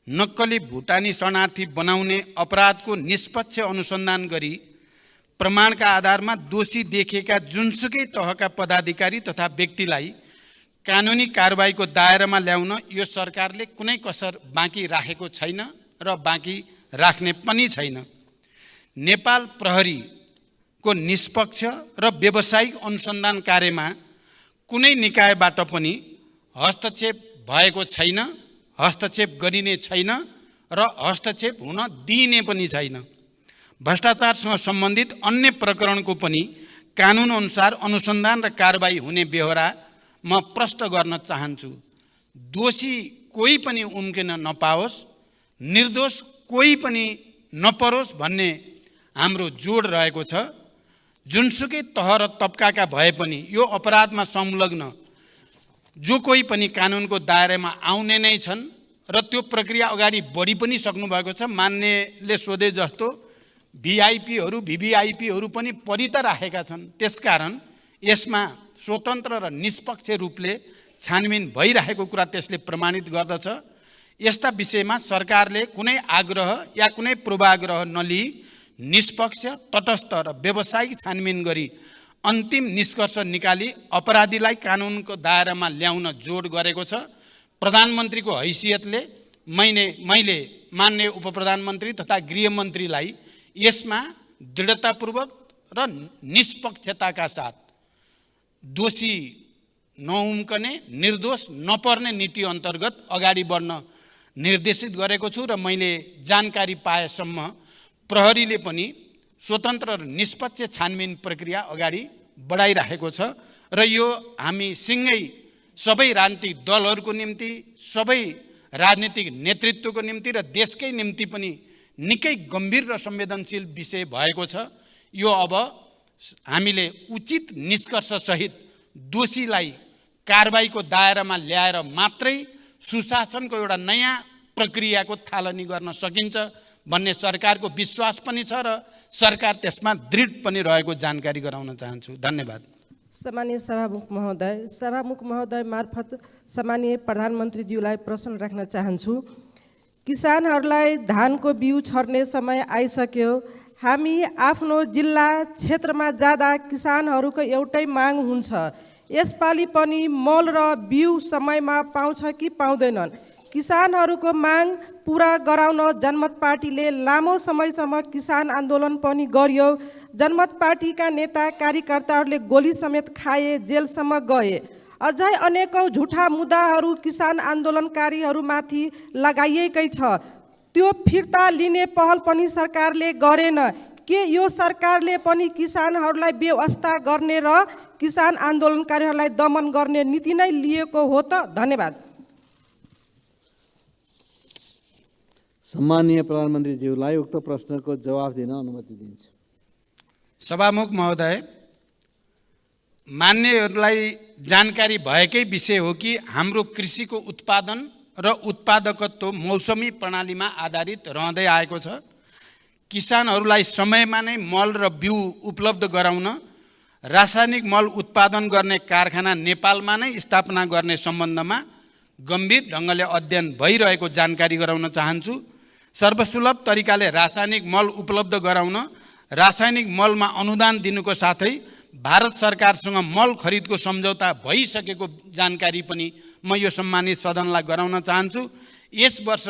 नक्कली भुटानी शरणार्थी बनाउने अपराधको निष्पक्ष अनुसन्धान गरी प्रमाणका आधारमा दोषी देखेका जुनसुकै तहका पदाधिकारी तथा व्यक्तिलाई कानुनी कारबाहीको दायरामा ल्याउन यो सरकारले कुनै कसर बाँकी राखेको छैन र बाँकी राख्ने पनि छैन। नेपाल प्रहरीको निष्पक्ष र व्यावसायिक अनुसन्धान कार्यमा कुनै निकायबाट पनि हस्तक्षेप भएको छैन, हस्तक्षेप गरिने छैन र हस्तक्षेप हुन दिइने पनि छैन। भ्रष्टाचारसँग सम्बन्धित अन्य प्रकरणको पनि कानुनअनुसार अनुसन्धान र कारबाही हुने बेहोरा म प्रष्ट गर्न चाहन्छु। दोषी कोही पनि उम्किन नपाओस्, निर्दोष कोही पनि नपरोस् भन्ने हाम्रो जोड रहेको छ। जुनसुकै तह र तबकाका भए पनि यो अपराधमा संलग्न जो कोही पनि कानुनको दायरामा आउने नै छन् र त्यो प्रक्रिया अगाडि बढी पनि सक्नुभएको छ। मान्यले सोधे जस्तो VIPहरू VVIPहरू पनि परि त राखेका छन्। त्यसकारण यसमा स्वतन्त्र र निष्पक्ष रूपले छानबिन भइरहेको कुरा त्यसले प्रमाणित गर्दछ। यस्ता विषयमा सरकारले कुनै आग्रह या कुनै पूर्वाग्रह नलिई निष्पक्ष, तटस्थ र व्यावसायिक छानबिन गरी अन्तिम निष्कर्ष निकाली अपराधीलाई कानुनको दायरामा ल्याउन जोड गरेको छ। प्रधानमन्त्रीको हैसियतले मैले मान्य उपप्रधानमन्त्री तथा गृहमन्त्रीलाई यसमा दृढतापूर्वक र निष्पक्षताका साथ दोषी नउम्कने, निर्दोष नपर्ने नीति अन्तर्गत अगाडि बढ्न निर्देशित गरेको छु र मैले जानकारी पाएसम्म प्रहरीले पनि स्वतन्त्र र निष्पक्ष छानबिन प्रक्रिया अगाडि बढाइरहेको छ र यो हामी सँगै सबै राजनीतिक दलहरूको निम्ति, सबै राजनीतिक नेतृत्वको निम्ति र देशकै निम्ति पनि निकै गम्भीर र संवेदनशील विषय भएको छ। यो अब हामीले उचित निष्कर्षसहित दोषीलाई कारबाहीको दायरामा ल्याएर मात्रै सुशासनको एउटा नयाँ प्रक्रियाको थालनी गर्न सकिन्छ भन्ने सरकारको विश्वास पनि छ र सरकार त्यसमा दृढ पनि रहेको जानकारी गराउन चाहन्छु। धन्यवाद। सम्मानीय सभामुख महोदय मार्फत सम्मानीय प्रधानमन्त्रीज्यूलाई प्रश्न राख्न चाहन्छु। किसानहरूलाई धानको बिउ छर्ने समय आइसक्यो। हामी आफ्नो जिल्ला क्षेत्रमा जाँदा किसानहरूको एउटै माग हुन्छ, यसपालि पनि मल र बिउ समयमा पाउँछ कि पाउँदैनन्? किसानहरूको माग पुरा गराउन जनमत पार्टीले लामो समयसम्म किसान आन्दोलन पनि गर्यो। जनमत पार्टीका नेता कार्यकर्ताहरूले गोली समेत खाए, जेलसम्म गए। अझै अनेकौँ झुठा मुद्दाहरू किसान आन्दोलनकारीहरूमाथि लगाइएकै छ। त्यो फिर्ता लिने पहल पनि सरकारले गरेन। के यो सरकारले पनि किसानहरूलाई बेवास्ता गर्ने र किसान आन्दोलनकारीहरूलाई दमन गर्ने नीति नै लिएको हो त? धन्यवाद। सम्माननीय प्रधानमन्त्रीज्यूलाई उक्त प्रश्नको जवाफ दिन अनुमति दिन्छु। सभामुख महोदय, मान्यहरूलाई जानकारी भएकै विषय हो कि हाम्रो कृषिको उत्पादन र उत्पादकत्व मौसमी प्रणालीमा आधारित रहँदै आएको छ। किसानहरूलाई समयमा नै मल र बिउ उपलब्ध गराउन रासायनिक मल उत्पादन गर्ने कारखाना नेपालमा नै स्थापना गर्ने सम्बन्धमा गम्भीर ढङ्गले अध्ययन भइरहेको जानकारी गराउन चाहन्छु। सर्वसुलभ तरिकाले रासायनिक मल उपलब्ध गराउन रासायनिक मलमा अनुदान दिनुको साथै भारत सरकारसँग मल खरिदको सम्झौता भइसकेको जानकारी पनि म यो सम्मानित सदनलाई गराउन चाहन्छु। यस वर्ष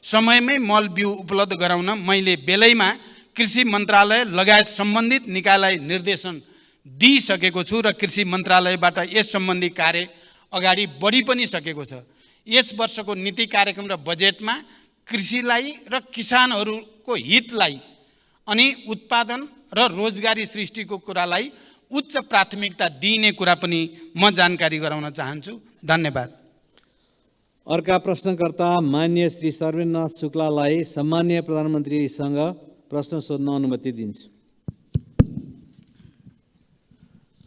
समयमै मल बिउ उपलब्ध गराउन मैले बेलैमा कृषि मन्त्रालय लगायत सम्बन्धित निकायलाई निर्देशन दिइसकेको छु र कृषि मन्त्रालयबाट यस सम्बन्धी कार्य अगाडि बढी पनि सकेको छ। यस वर्षको नीति कार्यक्रम र बजेटमा कृषिलाई र किसानहरूको हितलाई अनि उत्पादन र रोजगारी सृष्टिको कुरालाई उच्च प्राथमिकता दिइने कुरा पनि म जानकारी गराउन चाहन्छु। धन्यवाद। अर्का प्रश्नकर्ता मान्य श्री सर्वेन्द्रनाथ शुक्लालाई सम्मान्य प्रधानमन्त्रीसँग प्रश्न सोध्न अनुमति दिन्छु।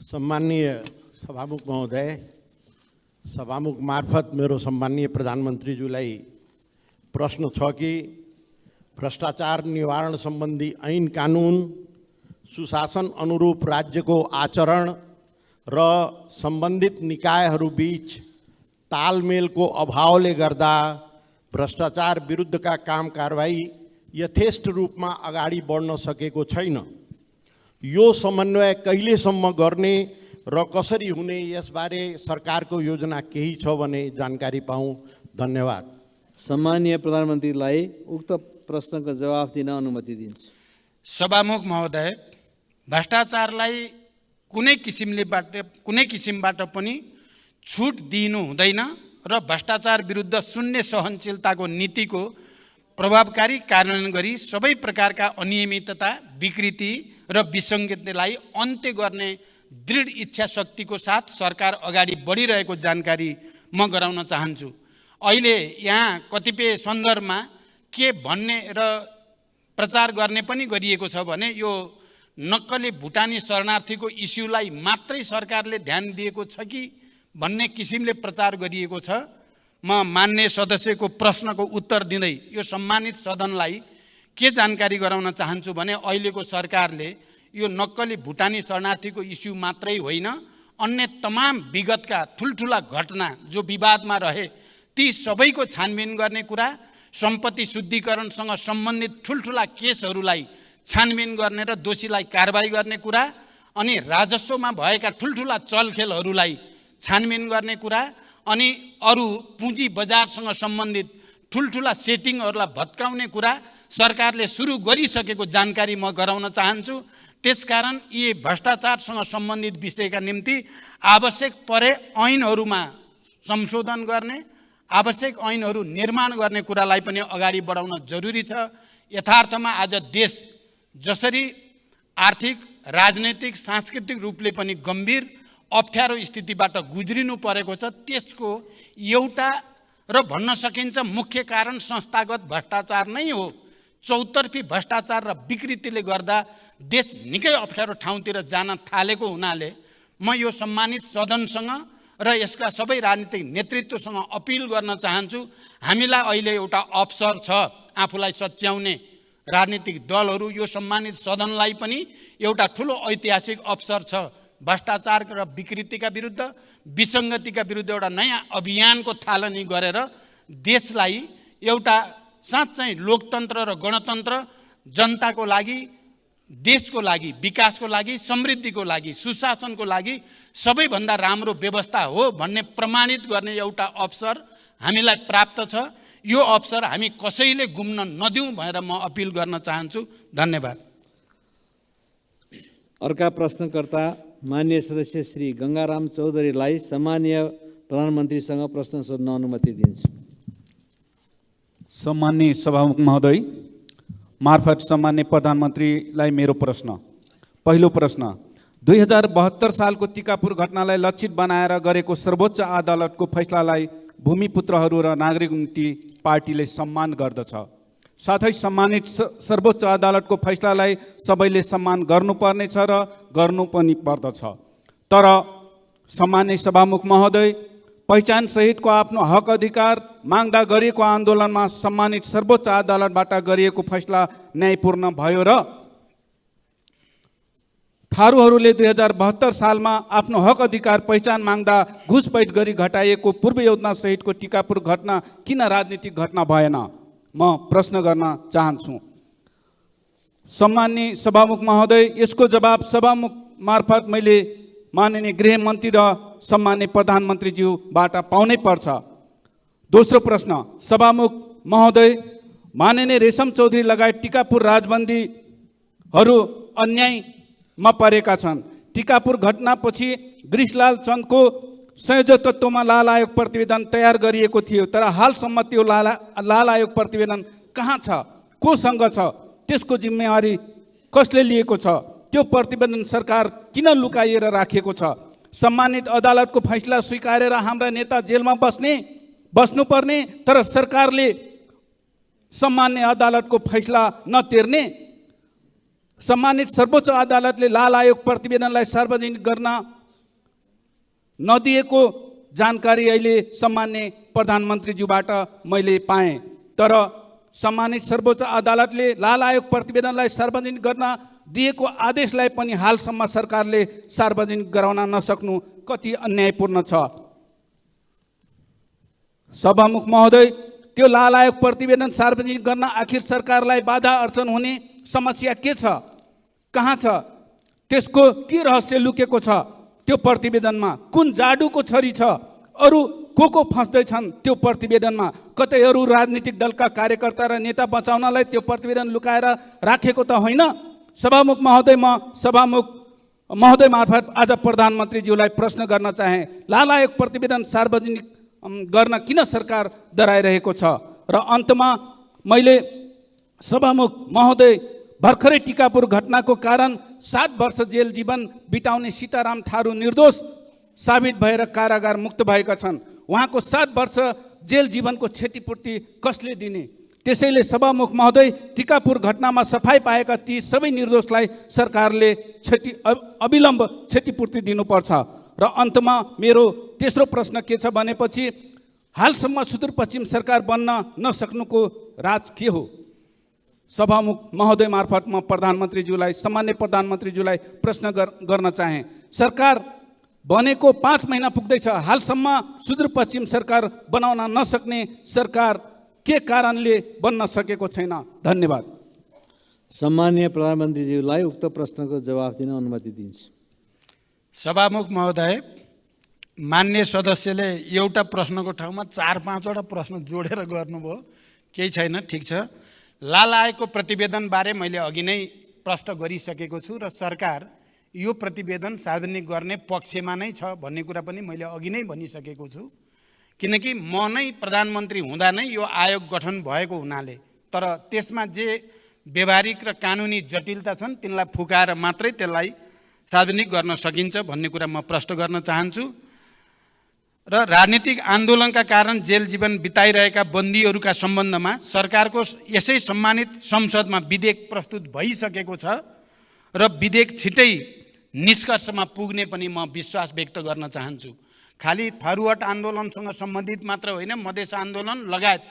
सम्माननीय सभामुख महोदय, सभामुख मार्फत मेरो सम्माननीय प्रधानमन्त्रीज्यूलाई प्रश्न छ कि भ्रष्टाचार निवारण सम्बन्धी ऐन कानुन, सुशासन अनुरूप राज्यको आचरण र सम्बन्धित निकायहरूबीच तालमेलको अभावले गर्दा भ्रष्टाचार विरुद्धका काम कारबाही यथेष्ट रूपमा अगाडि बढ्न सकेको छैन। यो समन्वय कहिलेसम्म गर्ने र कसरी हुने, यसबारे सरकारको योजना केही छ भने जानकारी पाऊँ। धन्यवाद। सम्मान्य प्रधानमन्त्रीलाई उक्त प्रश्नको जवाफ दिन अनुमति दिन्छु। सभामुख महोदय, भ्रष्टाचारलाई कुनै किसिमबाट पनि छुट दिनु हुँदैन र भ्रष्टाचार विरुद्ध शून्य सहनशीलताको नीतिको प्रभावकारी कार्यान्वयन गरी सबै प्रकारका अनियमितता, विकृति र विसङ्गतिलाई अन्त्य गर्ने दृढ इच्छा शक्तिको साथ सरकार अगाडि बढिरहेको जानकारी म गराउन चाहन्छु। अहिले यहाँ कतिपय सन्दर्भमा के भन्ने र प्रचार गर्ने पनि गरिएको छ भने यो नक्कली भुटानी शरणार्थीको इस्युलाई मात्रै सरकारले ध्यान दिएको छ कि भन्ने किसिमले प्रचार गरिएको छ। म मान्य सदस्यको प्रश्नको उत्तर दिँदै यो सम्मानित सदनलाई के जानकारी गराउन चाहन्छु भने अहिलेको सरकारले यो नक्कली भुटानी शरणार्थीको इस्यु मात्रै होइन, अन्य तमाम विगतका ठुल्ठुला घटना जो विवादमा रहे ती सबैको छानबिन गर्ने कुरा, सम्पत्ति शुद्धिकरणसँग सम्बन्धित ठुल्ठुला केसहरूलाई छानबिन गर्ने र दोषीलाई कारबाही गर्ने कुरा, अनि राजस्वमा भएका ठुल्ठुला चलखेलहरूलाई छानबिन गर्ने कुरा, अनि अरू पुँजी बजारसँग सम्बन्धित ठुल्ठुला सेटिङहरूलाई भत्काउने कुरा सरकारले सुरु गरिसकेको जानकारी म गराउन चाहन्छु। त्यसकारण यी भ्रष्टाचारसँग सम्बन्धित विषयका निम्ति आवश्यक परे ऐनहरूमा संशोधन गर्ने, आवश्यक ऐनहरू निर्माण गर्ने कुरालाई पनि अगाडि बढाउन जरुरी छ। यथार्थमा आज देश जसरी आर्थिक, राजनैतिक, सांस्कृतिक रूपले पनि गम्भीर अप्ठ्यारो स्थितिबाट गुज्रिनु परेको छ, त्यसको एउटा र भन्न सकिन्छ मुख्य कारण संस्थागत भ्रष्टाचार नै हो। चौतर्फी भ्रष्टाचार र विकृतिले गर्दा देश निकै अप्ठ्यारो ठाउँतिर जान थालेको हुनाले म यो सम्मानित सदनसँग र यसका सबै राजनीतिक नेतृत्वसँग अपिल गर्न चाहन्छु। हामीलाई अहिले एउटा अवसर छ, आफूलाई सच्याउने राजनीतिक दलहरू, यो सम्मानित सदनलाई पनि एउटा ठुलो ऐतिहासिक अवसर छ। भ्रष्टाचार र विकृतिका विरुद्ध, विसङ्गतिका विरुद्ध एउटा नयाँ अभियानको थालनी गरेर देशलाई एउटा साँच्चै लोकतन्त्र र गणतन्त्र, जनताको लागि, देशको लागि, विकासको लागि, समृद्धिको लागि, सुशासनको लागि सबैभन्दा राम्रो व्यवस्था हो भन्ने प्रमाणित गर्ने एउटा अवसर हामीलाई प्राप्त छ। यो अवसर हामी कसैले गुम्न नदिउँ भनेर म अपिल गर्न चाहन्छु। धन्यवाद। अर्का प्रश्नकर्ता मान्य सदस्य श्री गङ्गाराम चौधरीलाई सम्मान्य प्रधानमन्त्रीसँग प्रश्न सोध्न अनुमति दिन्छु। सम्मान्य सभामुख महोदय मार्फत सम्मान्य प्रधानमन्त्रीलाई मेरो प्रश्न। पहिलो प्रश्न, 2072 सालको टिकापुर घटनालाई लक्षित बनाएर गरेको सर्वोच्च अदालतको फैसलालाई भूमिपुत्रहरू र नागरिक मुक्ति पार्टीले सम्मान गर्दछ। साथै सम्मानित सर्वोच्च अदालतको फैसलालाई सबैले सम्मान गर्नुपर्नेछ र गर्नु पनि पर्दछ। तर सम्मान्य सभामुख महोदय, पहिचान सहितको आफ्नो हक अधिकार माग्दा गरिएको आन्दोलनमा सम्मानित सर्वोच्च अदालतबाट गरिएको फैसला न्यायपूर्ण भयो र थारूहरूले 2072 सालमा आफ्नो हक अधिकार पहिचान माग्दा घुसपैठ गरी घटाइएको पूर्व योजना सहितको टिकापुर घटना किन राजनीतिक घटना भएन? म प्रश्न गर्न चाहन्छु। सम्माननीय सभामुख महोदय, यसको जवाब सभामुख मार्फत मैले माननीय गृहमन्त्री र सम्माननीय प्रधानमन्त्रीज्यूबाट पाउनै पर्छ। दोस्रो प्रश्न, सभामुख महोदय, माननीय रेशम चौधरी लगायत टिकापुर राजबन्दीहरू अन्यायमा परेका छन्। टिकापुर घटनापछि ग्रिसलाल चन्दको संयोजकत्वमा लाल आयोग प्रतिवेदन तयार गरिएको थियो, तर हालसम्म त्यो लाल आयोग प्रतिवेदन कहाँ छ, कोसँग छ, त्यसको जिम्मेवारी कसले लिएको छ? त्यो प्रतिवेदन सरकार किन लुकाइएर राखेको छ? सम्मानित अदालतको फैसला स्वीकारेर हाम्रा नेता जेलमा बस्नुपर्ने, तर सरकारले सम्मान्य अदालतको फैसला नतिर्ने? सम्मानित सर्वोच्च अदालतले लाल आयोग प्रतिवेदनलाई सार्वजनिक गर्न नदिएको जानकारी अहिले सम्मान्य प्रधानमन्त्रीज्यूबाट मैले पाएँ, तर सम्मानित सर्वोच्च अदालतले लाल आयोग प्रतिवेदनलाई सार्वजनिक गर्न दिएको आदेशलाई पनि हालसम्म सरकारले सार्वजनिक गराउन नसक्नु कति अन्यायपूर्ण छ। सभामुख महोदय, त्यो लाल आयोग प्रतिवेदन सार्वजनिक गर्न आखिर सरकारलाई बाधा अर्चन हुने समस्या के छ, कहाँ छ? त्यसको के रहस्य लुकेको छ? त्यो प्रतिवेदनमा कुन जाडुको छरी छ? अरू को फस्दैछन् त्यो प्रतिवेदनमा? कतै अरू राजनीतिक दलका कार्यकर्ता र नेता बचाउनलाई त्यो प्रतिवेदन लुकाएर राखेको त होइन? सभामुख महोदय, म सभामुख महोदय मार्फत आज प्रधानमन्त्रीज्यूलाई प्रश्न गर्न चाहे, लाल आयोग प्रतिवेदन सार्वजनिक गर्न किन सरकार डराइरहेको छ? र अन्तमा मैले सभामुख महोदय, भर्खरै टिकापुर घटनाको कारण 7 वर्ष जेल जीवन बिताउने सीताराम थारू निर्दोष साबित भएर कारागार मुक्त भएका छन्। उहाँको 7 वर्ष जेल जीवनको क्षतिपूर्ति कसले दिने? त्यसैले सभामुख महोदय, टिकापुर घटनामा सफाई पाएका ती सबै निर्दोषलाई सरकारले अविलम्ब क्षतिपूर्ति दिनुपर्छ। र अन्तमा मेरो तेस्रो प्रश्न के छ भनेपछि, हालसम्म सुदूरपश्चिम सरकार बन्न नसक्नुको राज के हो? सभामुख महोदय मार्फत म प्रधानमन्त्रीज्यूलाई, सामान्य प्रधानमन्त्रीज्यूलाई प्रश्न गर्न चाहे। सरकार बनेको 5 महिना पुग्दैछ, हालसम्म सुदूरपश्चिम सरकार बनाउन नसक्ने सरकार के कारणले बन्न सकेको छैन? धन्यवाद। सम्माननीय प्रधानमन्त्रीज्यूलाई उक्त प्रश्नको जवाफ दिन अनुमति दिन्छु। सभामुख महोदय, मान्य सदस्यले एउटा प्रश्नको ठाउँमा 4-5 वटा प्रश्न जोडेर गर्नुभयो, केही छैन, ठिक छ। लाल आयोगको प्रतिवेदनबारे मैले अघि नै प्रश्न गरिसकेको छु र सरकार यो प्रतिवेदन सार्वजनिक गर्ने पक्षमा नै छ भन्ने कुरा पनि मैले अघि नै भनिसकेको छु। किनकि म नै प्रधानमन्त्री हुँदा नै यो आयोग गठन भएको हुनाले, तर त्यसमा जे व्यवहारिक र कानुनी जटिलता छन् तिनलाई फुकाएर मात्रै त्यसलाई सार्वजनिक गर्न सकिन्छ भन्ने कुरा म प्रश्न गर्न चाहन्छु। र राजनीतिक आन्दोलनका कारण जेल जीवन बिताइरहेका बन्दीहरूका सम्बन्धमा सरकारको यसै सम्मानित संसदमा विधेयक प्रस्तुत भइसकेको छ र विधेयक छिटै निष्कर्षमा पुग्ने पनि म विश्वास व्यक्त गर्न चाहन्छु। खालि थारूहट आन्दोलनसँग सम्बन्धित मात्र होइन, मधेस आन्दोलन लगायत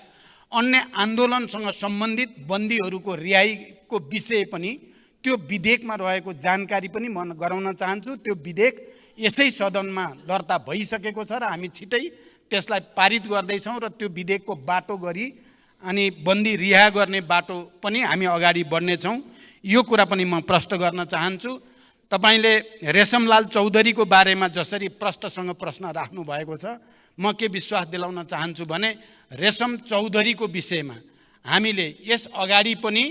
अन्य आन्दोलनसँग सम्बन्धित बन्दीहरूको रिहाईको विषय पनि त्यो विधेयकमा रहेको जानकारी पनि म गराउन चाहन्छु। त्यो विधेयक यसै सदनमा दर्ता भइसकेको छ र हामी छिटै त्यसलाई पारित गर्दैछौँ र त्यो विधेयकको बाटो गरी अनि बन्दी रिहा गर्ने बाटो पनि हामी अगाडि बढ्नेछौँ। यो कुरा पनि म प्रश्न गर्न चाहन्छु। तपाईले रेशमलाल चौधरीको बारेमा जसरी प्रश्नसँग प्रश्न राख्नु भएको छ, म के विश्वास दिलाउन चाहन्छु भने रेशम चौधरीको विषयमा हामीले यस अगाडि पनि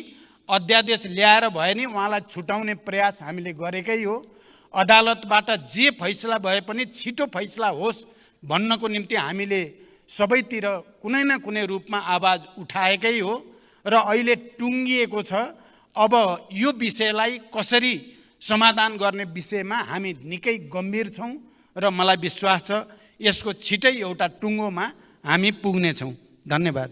अध्यादेश ल्याएर भए नि उहाँलाई छुटाउने प्रयास हामीले गरेकै हो। अदालतबाट जे फैसला भए पनि छिटो फैसला होस् भन्नको निम्ति हामीले सबैतिर कुनै न कुनै रूपमा आवाज उठाएकै हो र अहिले टुङ्गिएको छ। अब यो विषयलाई कसरी समाधान गर्ने विषयमा हामी निकै गम्भीर छौँ र मलाई विश्वास छ यसको छिटै एउटा टुङ्गोमा हामी पुग्नेछौँ। धन्यवाद।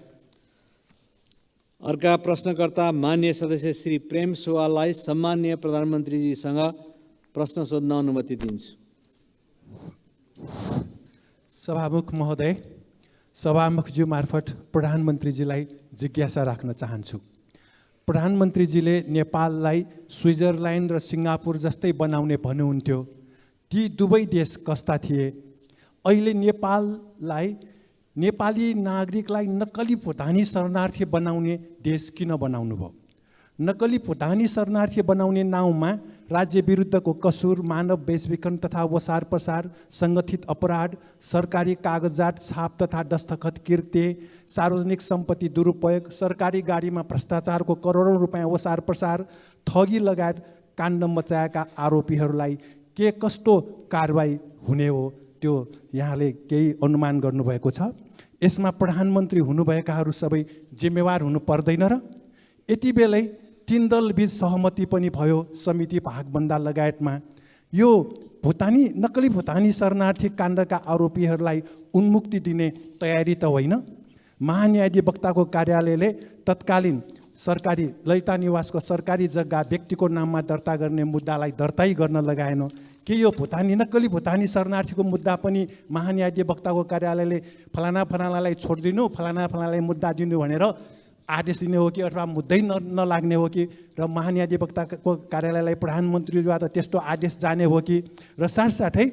अर्का प्रश्नकर्ता माननीय सदस्य श्री प्रेम सुवाललाई सम्माननीय प्रधानमन्त्रीजीसँग प्रश्न सोध्न अनुमति दिन्छु। सभामुख महोदय, सभामुखज्यू मार्फत प्रधानमन्त्रीजीलाई जिज्ञासा राख्न चाहन्छु। प्रधानमन्त्रीजीले नेपाललाई स्विजरल्यान्ड र सिङ्गापुर जस्तै बनाउने भन्नुहुन्थ्यो। ती दुवै देश कस्ता थिए? अहिले नेपाली नागरिकलाई नक्कली भुटानी शरणार्थी बनाउने देश किन बनाउनु भयो? नक्कली भुटानी शरणार्थी बनाउने नाउँमा राज्य विरुद्धको कसुर, मानव बेचबिखन तथा ओसार पसार, सङ्गठित अपराध, सरकारी कागजात छाप तथा दस्तखत कृत्य, सार्वजनिक सम्पत्ति दुरुपयोग, सरकारी गाडीमा भ्रष्टाचारको करोडौँ रुपियाँ ओसार पसार, ठगी लगायत काण्ड मचाएका आरोपीहरूलाई के कस्तो कारबाही हुने हो त्यो यहाँले केही अनुमान गर्नुभएको छ? यसमा प्रधानमन्त्री हुनुभएकाहरू सबै जिम्मेवार हुनु पर्दैन र? यति बेलै 3 दलबीच सहमति पनि भयो समिति भागभन्दा लगायतमा। यो नक्कली भुटानी शरणार्थी काण्डका आरोपीहरूलाई उन्मुक्ति दिने तयारी त होइन? महान्यायाधिवक्ताको कार्यालयले तत्कालीन सरकारी ललिता निवासको सरकारी जग्गा व्यक्तिको नाममा दर्ता गर्ने मुद्दालाई दर्तै गर्न लगाएन। के यो नक्कली भुटानी शरणार्थीको मुद्दा पनि महान्यायाधिवक्ताको कार्यालयले फलानालाई छोडिदिनु, फलानालाई मुद्दा दिनु भनेर आदेश दिने हो कि अथवा मुद्दै नलाग्ने हो कि? र महान्यायाधिवक्ताको कार्यालयलाई प्रधानमन्त्रीद्वारा त्यस्तो आदेश जाने हो कि? र साथसाथै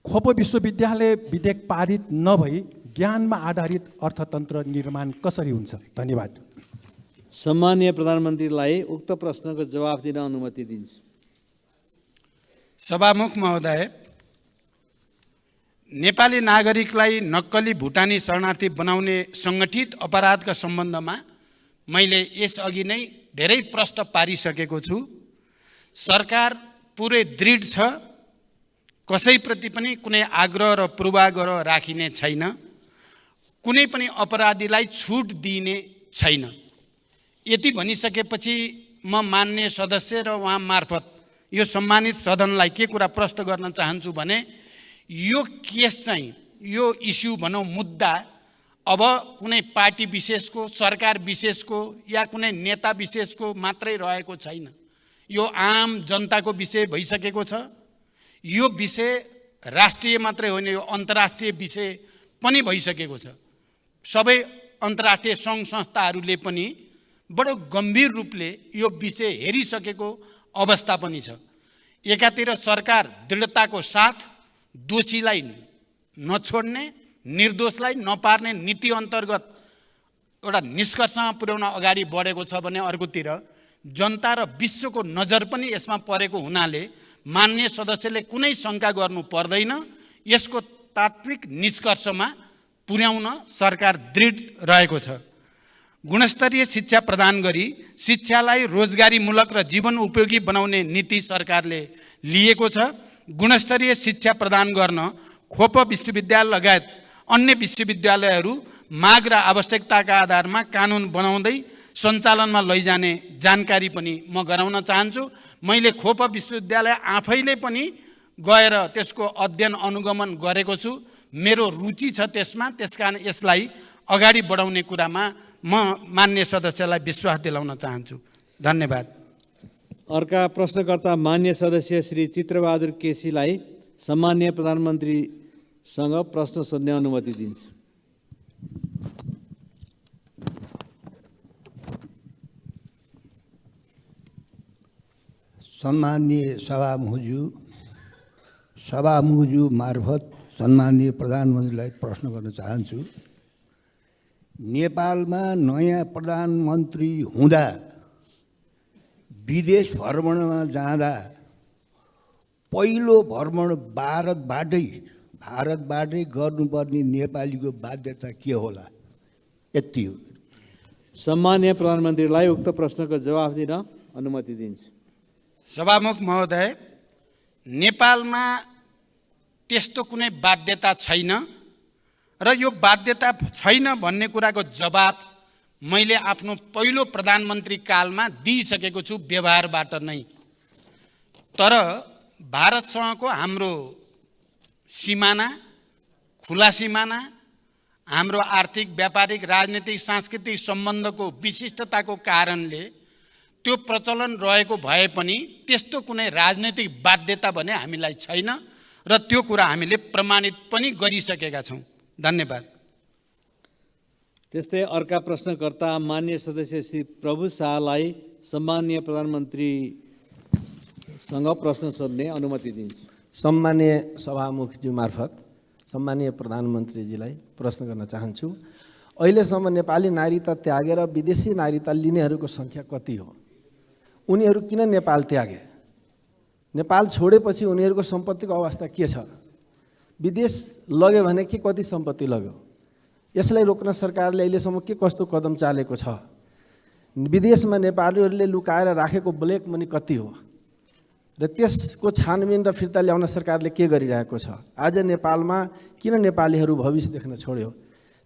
खोप विश्वविद्यालय विधेयक पारित नभई ज्ञानमा आधारित अर्थतन्त्र निर्माण कसरी हुन्छ? धन्यवाद। सम्माननीय प्रधानमन्त्रीलाई उक्त प्रश्नको जवाफ दिन अनुमति दिन्छु। सभामुख महोदय, नेपाली नागरिकलाई नक्कली भुटानी शरणार्थी बनाउने सङ्गठित अपराधका सम्बन्धमा मैले यसअघि नै धेरै प्रश्न पारिसकेको छु। सरकार पुरै दृढ छ, कसैप्रति पनि कुनै आग्रह र पूर्वाग्रह राखिने छैन, कुनै पनि अपराधीलाई छुट दिइने छैन। यति भनिसकेपछि म मान्य सदस्य र उहाँ मार्फत यो सम्मानित सदनलाई के कुरा प्रश्न गर्न चाहन्छु भने यो केस चाहिँ, यो इस्यु भनौँ मुद्दा अब कुनै पार्टी विशेषको, सरकार विशेषको या कुनै नेता विशेषको मात्रै रहेको छैन। यो आम जनताको विषय भइसकेको छ। यो विषय राष्ट्रिय मात्रै होइन, यो अन्तर्राष्ट्रिय विषय पनि भइसकेको छ। सबै अन्तर्राष्ट्रिय सङ्घ संस्थाहरूले पनि बडो गम्भीर रूपले यो विषय हेरिसकेको अवस्था पनि छ। एकातिर सरकार दृढताको साथ दोषीलाई नछोड्ने, निर्दोषलाई नपार्ने नीति अन्तर्गत एउटा निष्कर्षमा पुर्याउन अगाडि बढेको छ भने अर्कोतिर जनता र विश्वको नजर पनि यसमा परेको हुनाले मान्य सदस्यले कुनै शङ्का गर्नु पर्दैन। यसको तात्विक निष्कर्षमा पुर्याउन सरकार दृढ रहेको छ। गुणस्तरीय शिक्षा प्रदान गरी शिक्षालाई रोजगारीमूलक र जीवन उपयोगी बनाउने नीति सरकारले लिएको छ। गुणस्तरीय शिक्षा प्रदान गर्न खोप विश्वविद्यालय लगायत अन्य विश्वविद्यालयहरू माग र आवश्यकताका आधारमा कानुन बनाउँदै सञ्चालनमा लैजाने जानकारी पनि म गराउन चाहन्छु। मैले खोप विश्वविद्यालय आफैले पनि गएर त्यसको अध्ययन अनुगमन गरेको छु। मेरो रुचि छ त्यसमा, त्यसकारण यसलाई अगाडि बढाउने कुरामा म मान्य सदस्यलाई विश्वास दिलाउन चाहन्छु। धन्यवाद। अर्का प्रश्नकर्ता मान्य सदस्य श्री चित्रबहादुर केसीलाई सम्माननीय प्रधानमन्त्रीसँग प्रश्न सोध्ने अनुमति दिन्छु। सम्माननीय सभामुखज्यू मार्फत सम्माननीय प्रधानमन्त्रीलाई प्रश्न गर्न चाहन्छु। नेपालमा नयाँ प्रधानमन्त्री हुँदा विदेश भ्रमणमा जाँदा पहिलो भ्रमण भारतबाटै गर्नुपर्ने नेपालीको बाध्यता के होला? यति हो। सम्माननीय प्रधानमन्त्रीलाई उक्त प्रश्नको जवाफ दिन अनुमति दिन्छु। सभामुख महोदय, नेपालमा त्यस्तो कुनै बाध्यता छैन र यो बाध्यता छैन भन्ने कुराको जवाब मैले आफ्नो पहिलो प्रधानमन्त्री कालमा दिइसकेको छु व्यवहारबाट नै। तर भारतसँगको हाम्रो सिमाना, खुला सिमाना, हाम्रो आर्थिक, व्यापारिक, राजनीतिक, सांस्कृतिक सम्बन्धको विशिष्टताको कारणले त्यो प्रचलन रहेको भए पनि त्यस्तो कुनै राजनीतिक बाध्यता भने हामीलाई छैन र त्यो कुरा हामीले प्रमाणित पनि गरिसकेका छौँ। धन्यवाद। त्यस्तै अर्का प्रश्नकर्ता मान्य सदस्य श्री प्रभु शाहलाई सम्माननीय प्रधानमन्त्रीसँग प्रश्न सोध्ने अनुमति दिन्छु। सम्माननीय सभामुखज्यू मार्फत सम्माननीय प्रधानमन्त्रीजीलाई प्रश्न गर्न चाहन्छु। अहिलेसम्म नेपाली नागरिकता त्यागेर विदेशी नागरिकता लिनेहरूको सङ्ख्या कति हो? उनीहरू किन नेपाल त्यागे? नेपाल छोडेपछि उनीहरूको सम्पत्तिको अवस्था के छ? विदेश लग्यो भने के कति सम्पत्ति लग्यो? यसलाई रोक्न सरकारले अहिलेसम्म के कस्तो कदम चालेको छ? विदेशमा नेपालीहरूले लुकाएर राखेको ब्ल्याक मनी कति हो र त्यसको छानबिन र फिर्ता ल्याउन सरकारले के गरिरहेको छ? आज नेपालमा किन नेपालीहरू भविष्य देख्न छोड्यो?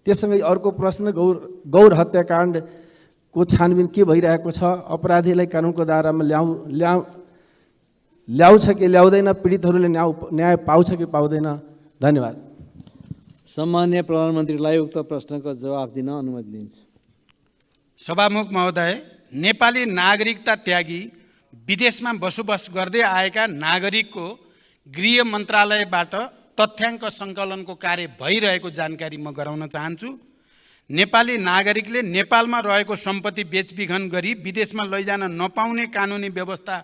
त्यससँगै अर्को प्रश्न, गौर हत्याकाण्डको छानबिन के भइरहेको छ? अपराधीलाई कानुनको दायरामा ल्याउँछ कि ल्याउँदैन? पीडितहरूले न्याय पाउँछ कि पाउँदैन? धन्यवाद। सम्माननीय प्रधानमन्त्रीलाई उक्त प्रश्नको जवाफ दिन अनुमति दिन्छु। सभामुख महोदय, नेपाली नागरिकता त्यागी विदेशमा बसोबास गर्दै आएका नागरिकको गृह मन्त्रालयबाट तथ्याङ्क सङ्कलनको कार्य भइरहेको जानकारी म गराउन चाहन्छु। नेपाली नागरिकले नेपालमा रहेको सम्पत्ति बेचबिखन गरी विदेशमा लैजान नपाउने कानुनी व्यवस्था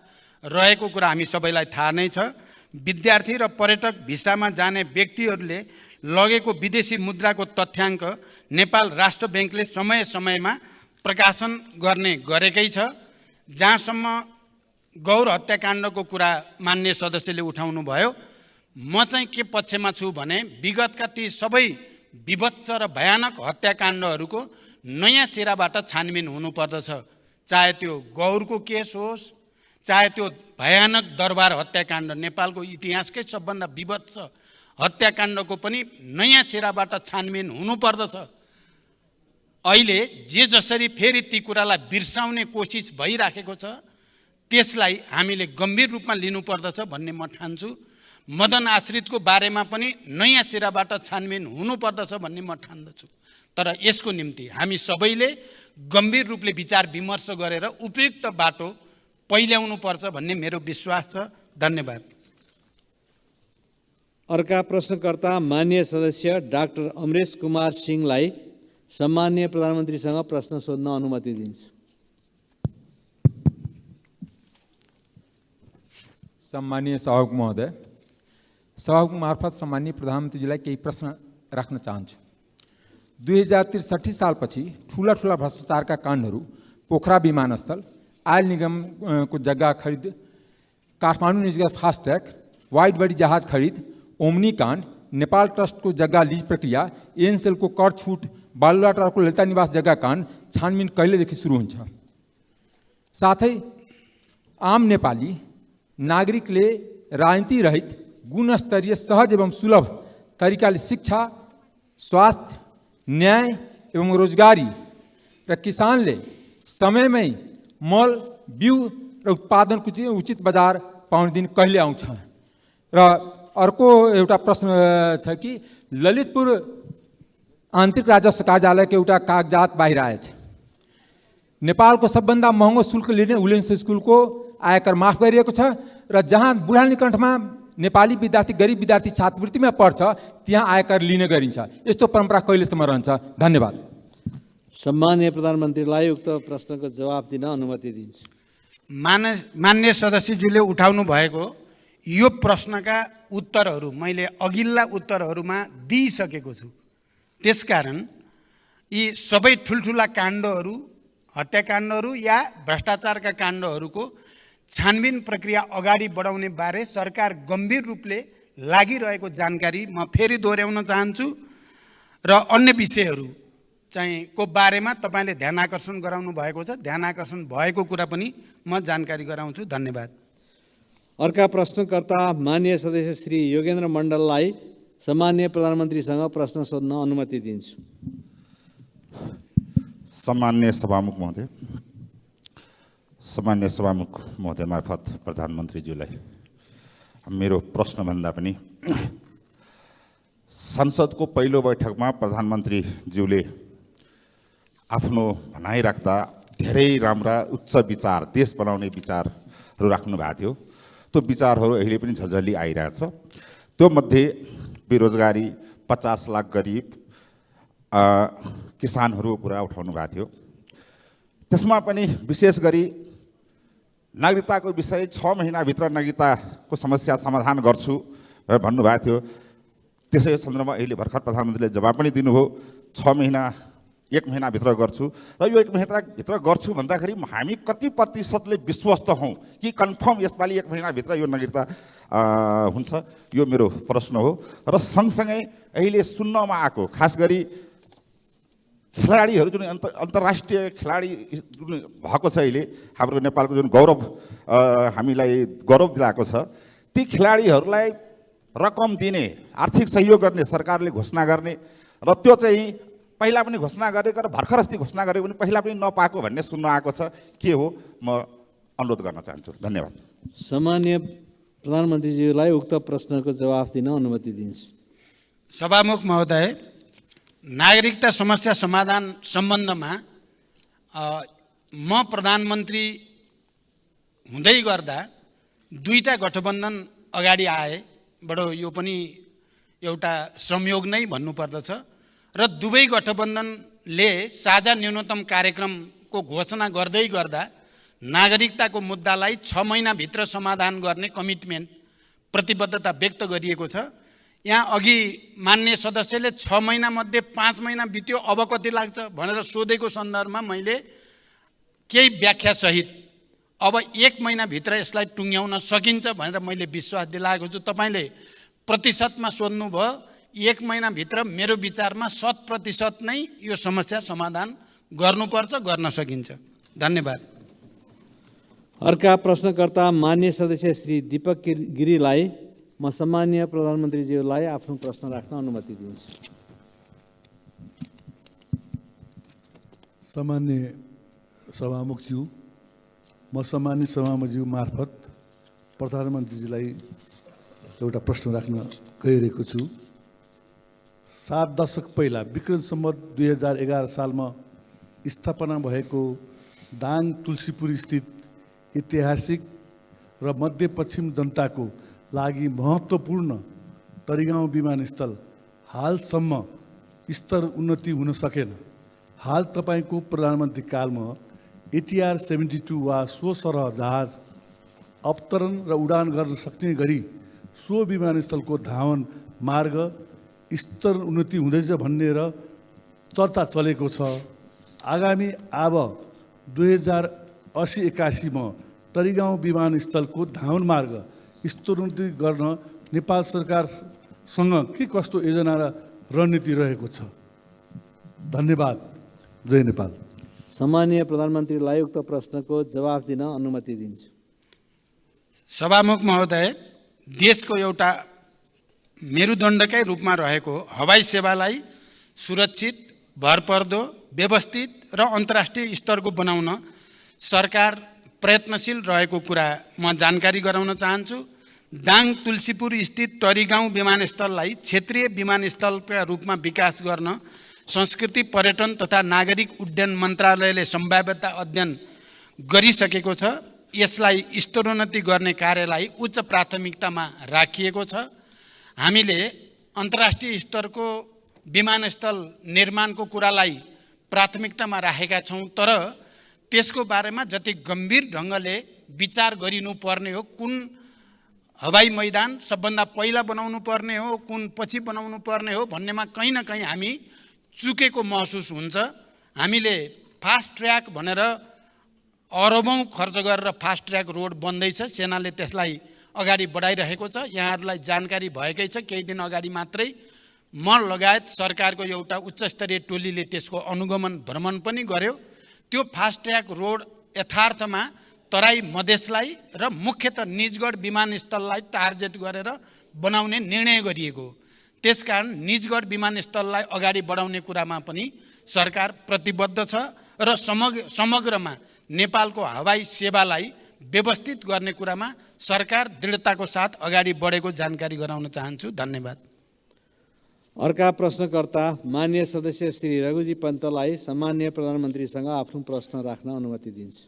रहेको कुरा हामी सबैलाई थाहा नै छ। विद्यार्थी र पर्यटक भिसामा जाने व्यक्तिहरूले लगेको विदेशी मुद्राको तथ्याङ्क नेपाल राष्ट्र ब्याङ्कले समय समयमा प्रकाशन गरेकै छ। जहाँसम्म गौर हत्याकाण्डको कुरा मान्य सदस्यले उठाउनु भयो, म चाहिँ के पक्षमा छु भने विगतका ती सबै विभत्स र भयानक हत्याकाण्डहरूको नयाँ चेहराबाट छानबिन हुनुपर्दछ। चाहे त्यो गौरको केस होस्, चाहे त्यो भयानक दरबार हत्याकाण्ड, नेपालको इतिहासकै सबभन्दा विभत्स हत्याकाण्डको पनि नयाँ चेहराबाट छानबिन हुनुपर्दछ। अहिले जे जसरी फेरि ती कुरालाई बिर्साउने कोसिस भइराखेको छ, त्यसलाई हामीले गम्भीर रूपमा लिनुपर्दछ भन्ने म ठान्छु। मदन आश्रितको बारेमा पनि नयाँ चेहराबाट छानबिन हुनुपर्दछ भन्ने म ठान्दछु। तर यसको निम्ति हामी सबैले गम्भीर रूपले विचार विमर्श गरेर उपयुक्त बाटो पहिल्याउनु पर्छ भन्ने मेरो विश्वास छ। धन्यवाद। अर्का प्रश्नकर्ता मान्य सदस्य डाक्टर अमरेश कुमार सिंहलाई सम्माननीय प्रधानमन्त्रीसँग प्रश्न सोध्न अनुमति दिन्छु। सम्मानीय सभामुख महोदय, सभामुख मार्फत सम्मानीय प्रधानमन्त्रीजीलाई केही प्रश्न राख्न चाहन्छु। 2063 सालपछि ठुला भ्रष्टाचारका काण्डहरू पोखरा विमानस्थल, आयल निगमको जग्गा खरिद, काठमाडौँ निजगत फास्ट्याग, वाइड बडी जहाज खरिद, ओम्नी काण्ड, नेपाल ट्रस्टको जग्गा लिज प्रक्रिया, एनसेलको कर छुट, बालुवाटारको ललिता निवास जग्गा काण्ड छानबिन कहिलेदेखि सुरु हुन्छ? साथै आम नेपाली नागरिकले राजनीति रहित गुणस्तरीय सहज एवं सुलभ तरिकाले शिक्षा, स्वास्थ्य, न्याय एवं रोजगारी र किसानले समयमै मल, बिउ र उत्पादनको उचित बजार पाउने दिन कहिले आउँछ? र अर्को एउटा प्रश्न छ कि ललितपुर आन्तरिक राजस्व कार्यालयको एउटा कागजात बाहिर आएछ। नेपालको सबभन्दा महँगो शुल्क लिने उलेन्स स्कुलको आयकर माफ गरिएको छ र जहाँ बुढानीकण्ठमा नेपाली विद्यार्थी, गरिब विद्यार्थी छात्रवृत्तिमा पढ्छ त्यहाँ आयकर लिने गरिन्छ। यस्तो परम्परा कहिलेसम्म रहन्छ? धन्यवाद। सम्माननीय प्रधानमन्त्रीलाई उक्त प्रश्नको जवाफ दिन अनुमति दिन्छु। मान्य सदस्यज्यूले उठाउनु भएको यो प्रश्नका उत्तरहरू मैले अघिल्ला उत्तरहरूमा दिइसकेको छु। त्यसकारण यी सबै ठुल्ठुला काण्डहरू, हत्याकाण्डहरू या भ्रष्टाचारका काण्डहरूको छानबिन प्रक्रिया अगाडि बढाउने बारे सरकार गम्भीर रूपले लागिरहेको जानकारी म फेरि दोहोऱ्याउन चाहन्छु र अन्य विषयहरू चाहिँ को बारेमा तपाईँले ध्यान आकर्षण गराउनु भएको छ। ध्यान आकर्षण भएको कुरा पनि म जानकारी गराउँछु। धन्यवाद। अर्का प्रश्नकर्ता मान्य सदस्य श्री योगेन्द्र मण्डललाई सम्माननीय प्रधानमन्त्रीसँग प्रश्न सोध्न अनुमति दिन्छु। सम्माननीय सभामुख महोदय, सम्माननीय सभामुख महोदय मार्फत प्रधानमन्त्रीज्यूलाई मेरो प्रश्नभन्दा पनि संसदको पहिलो बैठकमा प्रधानमन्त्रीज्यूले आफ्नो भनाइ राख्दा धेरै राम्रा उच्च विचार, देश बनाउने विचारहरू राख्नु भएको थियो। त्यो विचारहरू अहिले पनि झल्झली आइरहेछ। त्यो मध्ये बेरोजगारी, 50 लाख गरिब, किसानहरूको कुरा उठाउनु भएको थियो। त्यसमा पनि विशेष गरी नागरिकताको विषय 6 महिनाभित्र नागरिकताको समस्या समाधान गर्छु भनेर भन्नुभएको थियो। त्यसै सन्दर्भमा अहिले भर्खर प्रधानमन्त्रीले जवाब पनि दिनुभयो, 6 महिना 1 महिनाभित्र गर्छु। र यो 1 महिनाभित्र गर्छु भन्दाखेरि हामी कति प्रतिशतले विश्वस्त हौँ कि कन्फर्म यसपालि 1 महिनाभित्र यो नागरिकता हुन्छ, यो मेरो प्रश्न हो। र सँगसँगै अहिले सुन्नमा आएको खास गरी खेलाडीहरू जुन अन्तर्राष्ट्रिय खेलाडी जुन भएको छ अहिले हाम्रो नेपालको जुन गौरव हामीलाई गौरव दिलाएको छ, ती खेलाडीहरूलाई रकम दिने, आर्थिक सहयोग गर्ने सरकारले घोषणा गर्ने र त्यो चाहिँ पहिला पनि घोषणा गरेको र भर्खर अस्ति घोषणा गरेको पनि पहिला पनि नपाएको भन्ने सुन्न आएको छ। के हो, म अनुरोध गर्न चाहन्छु। धन्यवाद। सम्माननीय प्रधानमन्त्रीज्यूलाई उक्त प्रश्नको जवाफ दिन अनुमति दिन्छु। सभामुख महोदय, नागरिकता समस्या समाधान सम्बन्धमा म प्रधानमन्त्री हुँदै गर्दा 2टा गठबन्धन अगाडि आए। बडो यो पनि एउटा संयोग नै भन्नुपर्दछ। र दुवै गठबन्धनले साझा न्यूनतम कार्यक्रमको घोषणा गर्दै गर्दा नागरिकताको मुद्दालाई 6 महिनाभित्र समाधान गर्ने कमिटमेन्ट, प्रतिबद्धता व्यक्त गरिएको छ। यहाँ अघि मान्य सदस्यले 6 महिनामध्ये 5 महिना बित्यो, अब कति लाग्छ भनेर सोधेको सन्दर्भमा मैले केही व्याख्यासहित अब 1 महिनाभित्र यसलाई टुङ्ग्याउन सकिन्छ भनेर मैले विश्वास दिलाएको छु। तपाईँले प्रतिशतमा सोध्नुभयो, 1 महिनाभित्र मेरो विचारमा 100% नै यो समस्या समाधान गर्नुपर्छ, गर्न सकिन्छ। धन्यवाद। अर्का प्रश्नकर्ता मान्य सदस्य श्री दीपक गिरीलाई म सम्माननीय प्रधानमन्त्रीज्यूलाई आफ्नो प्रश्न राख्न अनुमति दिन्छु। सम्मान्य सभामुखज्यू, म सम्मान्य सभामुखज्यू मार्फत प्रधानमन्त्रीजीलाई एउटा प्रश्न राख्न गइरहेको छु। 7 दशक पहिला विक्रम सम्वत 2011 सालमा स्थापना भएको दाङ तुलसीपुर स्थित ऐतिहासिक र मध्यपश्चिम जनताको लागि महत्त्वपूर्ण तरिगाउँ विमानस्थल हालसम्म स्तर उन्नति हुन सकेन। हाल तपाईँको प्रधानमन्त्री कालमा ATR 72 वा सो सरह जहाज अवतरण र उडान गर्न सक्ने गरी सो विमानस्थलको धावन मार्ग स्तर उन्नति हुँदैछ भन्ने र चर्चा चलेको छ। आगामी अब 2080-81 मा तरिगाउँ विमानस्थलको धावन मार्ग स्तरोन्नति गर्न नेपाल सरकारसँग के कस्तो योजना र रणनीति रहेको छ? धन्यवाद। जय नेपाल। सम्माननीय प्रधानमन्त्रीलाई उक्त प्रश्नको जवाफ दिन अनुमति दिन्छु। सभामुख महोदय, देशको एउटा मेरुदण्डकै रूपमा रहेको हवाई सेवालाई सुरक्षित, भरपर्दो, व्यवस्थित र अन्तर्राष्ट्रिय स्तरको बनाउन सरकार प्रयत्नशील रहेको कुरा म जानकारी गराउन चाहन्छु। दाङ तुलसीपुर स्थित तरिगाउँ विमानस्थललाई क्षेत्रीय विमानस्थलका रूपमा विकास गर्न संस्कृति, पर्यटन तथा नागरिक उड्डयन मन्त्रालयले सम्भाव्यता अध्ययन गरिसकेको छ। यसलाई स्तरोन्नति गर्ने कार्यलाई उच्च प्राथमिकतामा राखिएको छ। हामीले अन्तर्राष्ट्रिय स्तरको विमानस्थल निर्माणको कुरालाई प्राथमिकतामा राखेका छौँ, तर त्यसको बारेमा जति गम्भीर ढङ्गले विचार गरिनुपर्ने हो, कुन हवाई मैदान सबभन्दा पहिला बनाउनु पर्ने हो, कुन पछि बनाउनु पर्ने हो भन्नेमा कहीँ न कहीँ हामी चुकेको महसुस हुन्छ। हामीले फास्ट ट्र्याक भनेर अरबौँ खर्च गरेर फास्ट ट्र्याक रोड बन्दैछ, सेनाले त्यसलाई अगाडि बढाइरहेको छ। यहाँहरूलाई जानकारी भएकै छ, केही दिन अगाडि मात्रै म लगायत सरकारको एउटा उच्चस्तरीय टोलीले त्यसको अनुगमन भ्रमण पनि गर्यो। त्यो फास्ट ट्र्याक रोड यथार्थमा तराई मधेसलाई र मुख्यतः निजगढ विमानस्थललाई टार्गेट गरेर बनाउने निर्णय गरिएको हो। त्यसकारण निजगढ विमानस्थललाई अगाडि बढाउने कुरामा पनि सरकार प्रतिबद्ध छ र समग्रमा नेपालको हवाई सेवालाई व्यवस्थित गर्ने कुरामा सरकार दृढताको साथ अगाडि बढेको जानकारी गराउन चाहन्छु। धन्यवाद। अर्का प्रश्नकर्ता मान्य सदस्य श्री रघुजी पन्तलाई सम्मान्य प्रधानमन्त्रीसँग आफ्नो प्रश्न राख्न अनुमति दिन्छु।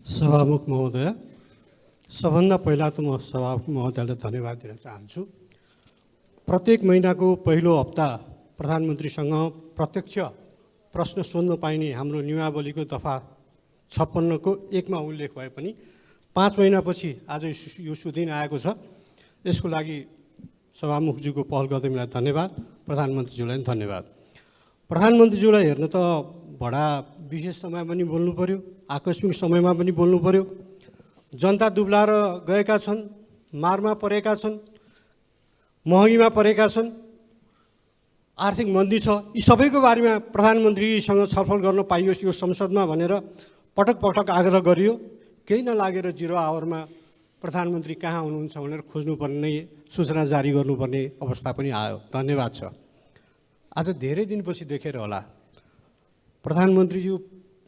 सभामुख महोदय, सबभन्दा पहिला त म सभामुख महोदयलाई धन्यवाद दिन चाहन्छु। प्रत्येक महिनाको पहिलो हप्ता प्रधानमन्त्रीसँग प्रत्यक्ष प्रश्न सोध्न पाइने हाम्रो नियमावलीको दफा 56 को 1 मा उल्लेख भए पनि 5 महिनापछि आज यो सुदिन आएको छ। यसको लागि सभामुखज्यूको पहल कदमीलाई धन्यवाद, प्रधानमन्त्रीज्यूलाई धन्यवाद। प्रधानमन्त्रीज्यूलाई हेर्न त बडा विशेष समय पनि बोल्नु पर्यो, आकस्मिक समयमा पनि बोल्नु पर्यो। जनता दुब्लाएर गएका छन्, मारमा परेका छन्, महँगीमा परेका छन्, आर्थिक मन्दी छ। यी सबैको बारेमा प्रधानमन्त्रीसँग छलफल गर्न पाइयोस् यो संसदमा भनेर पटक पटक आग्रह गरियो। केही नलागेर 0 आवरमा प्रधानमन्त्री कहाँ हुनुहुन्छ भनेर खोज्नुपर्ने, सूचना जारी गर्नुपर्ने अवस्था पनि आयो। धन्यवाद छ। आज धेरै दिनपछि देखेर होला प्रधानमन्त्रीज्यू,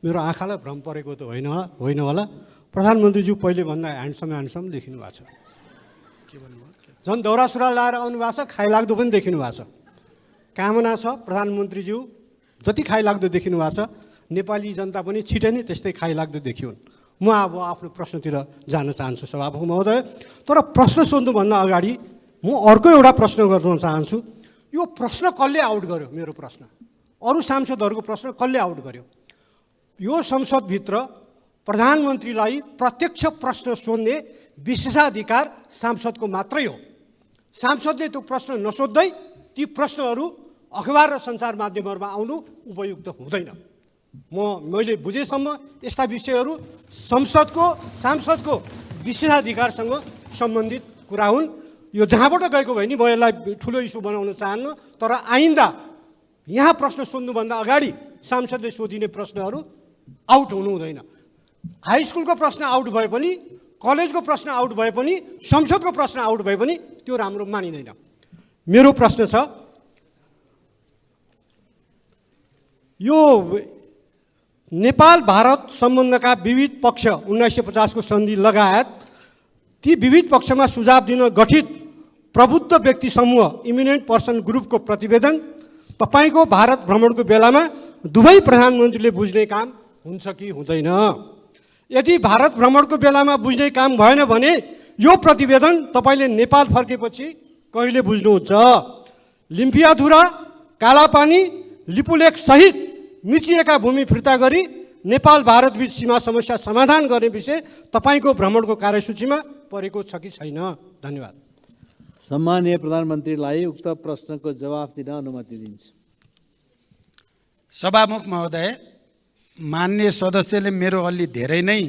मेरो आँखालाई भ्रम परेको त होइन होला, प्रधानमन्त्रीज्यू पहिले भन्दा ह्यान्डसम देखिनु भएको छ। के भन्नुभयो? झन् दौरा सुरुवाल लाएर आउनु भएको छ, खाइलाग्दो पनि देखिनु भएको छ। कामना छ प्रधानमन्त्रीज्यू जति खाइलाग्दो देखिनु भएको छ, नेपाली जनता पनि छिटै नै त्यस्तै खाइलाग्दो देखिउन्। म अब आफ्नो प्रश्नतिर जान चाहन्छु सभामुख महोदय। तर प्रश्न सोध्नुभन्दा अगाडि म अर्को एउटा प्रश्न गर्न चाहन्छु। यो प्रश्न कसले आउट गर्यो? मेरो प्रश्न, अरू सांसदहरूको प्रश्न कसले आउट गर्यो? यो संसदभित्र प्रधानमन्त्रीलाई प्रत्यक्ष प्रश्न सोध्ने विशेषाधिकार सांसदको मात्रै हो। सांसदले त्यो प्रश्न नसोध्दै ती प्रश्नहरू अखबार र सञ्चार माध्यमहरूमा आउनु उपयुक्त हुँदैन। मैले बुझेसम्म यस्ता विषयहरू सांसदको विशेषाधिकारसँग सम्बन्धित कुरा हुन्। यो जहाँबाट गएको भए नि म यसलाई ठुलो इस्यु बनाउन चाहन्न, तर आइन्दा यहाँ प्रश्न सोध्नुभन्दा अगाडि सांसदले सोधिने प्रश्नहरू आउट हुनु हुँदैन। हाई स्कुलको प्रश्न आउट भए पनि, कलेजको प्रश्न आउट भए पनि, संसदको प्रश्न आउट भए पनि त्यो राम्रो मानिँदैन। मेरो प्रश्न छ, यो नेपाल भारत सम्बन्धका विविध पक्ष 1950 को सन्धि लगायत ती विविध पक्षमा सुझाव दिन गठित प्रबुद्ध व्यक्ति समूह इमिनेन्ट पर्सन ग्रुपको प्रतिवेदन तपाईको भारत भ्रमणको बेलामा दुवै प्रधानमन्त्रीले बुझ्ने काम हुन्छ कि हुँदैन? यदि भारत भ्रमणको बेलामा बुझ्ने काम भएन भने यो प्रतिवेदन तपाईले नेपाल फर्केपछि कहिले बुझ्नुहुन्छ? लिम्पियाधुरा, कालापानी, लिपुलेख सहित मिचिएका भूमि फिर्ता गरी नेपाल भारत बीच सीमा समस्या समाधान गर्ने विषय तपाईको भ्रमणको कार्यसूचीमा परेको छ कि छैन? धन्यवाद। सम्माननीय प्रधानमन्त्रीलाई उक्त प्रश्नको जवाफ दिन अनुमति दिन्छु। सभामुख महोदय, माननीय सदस्यले मेरो अलि धेरै नै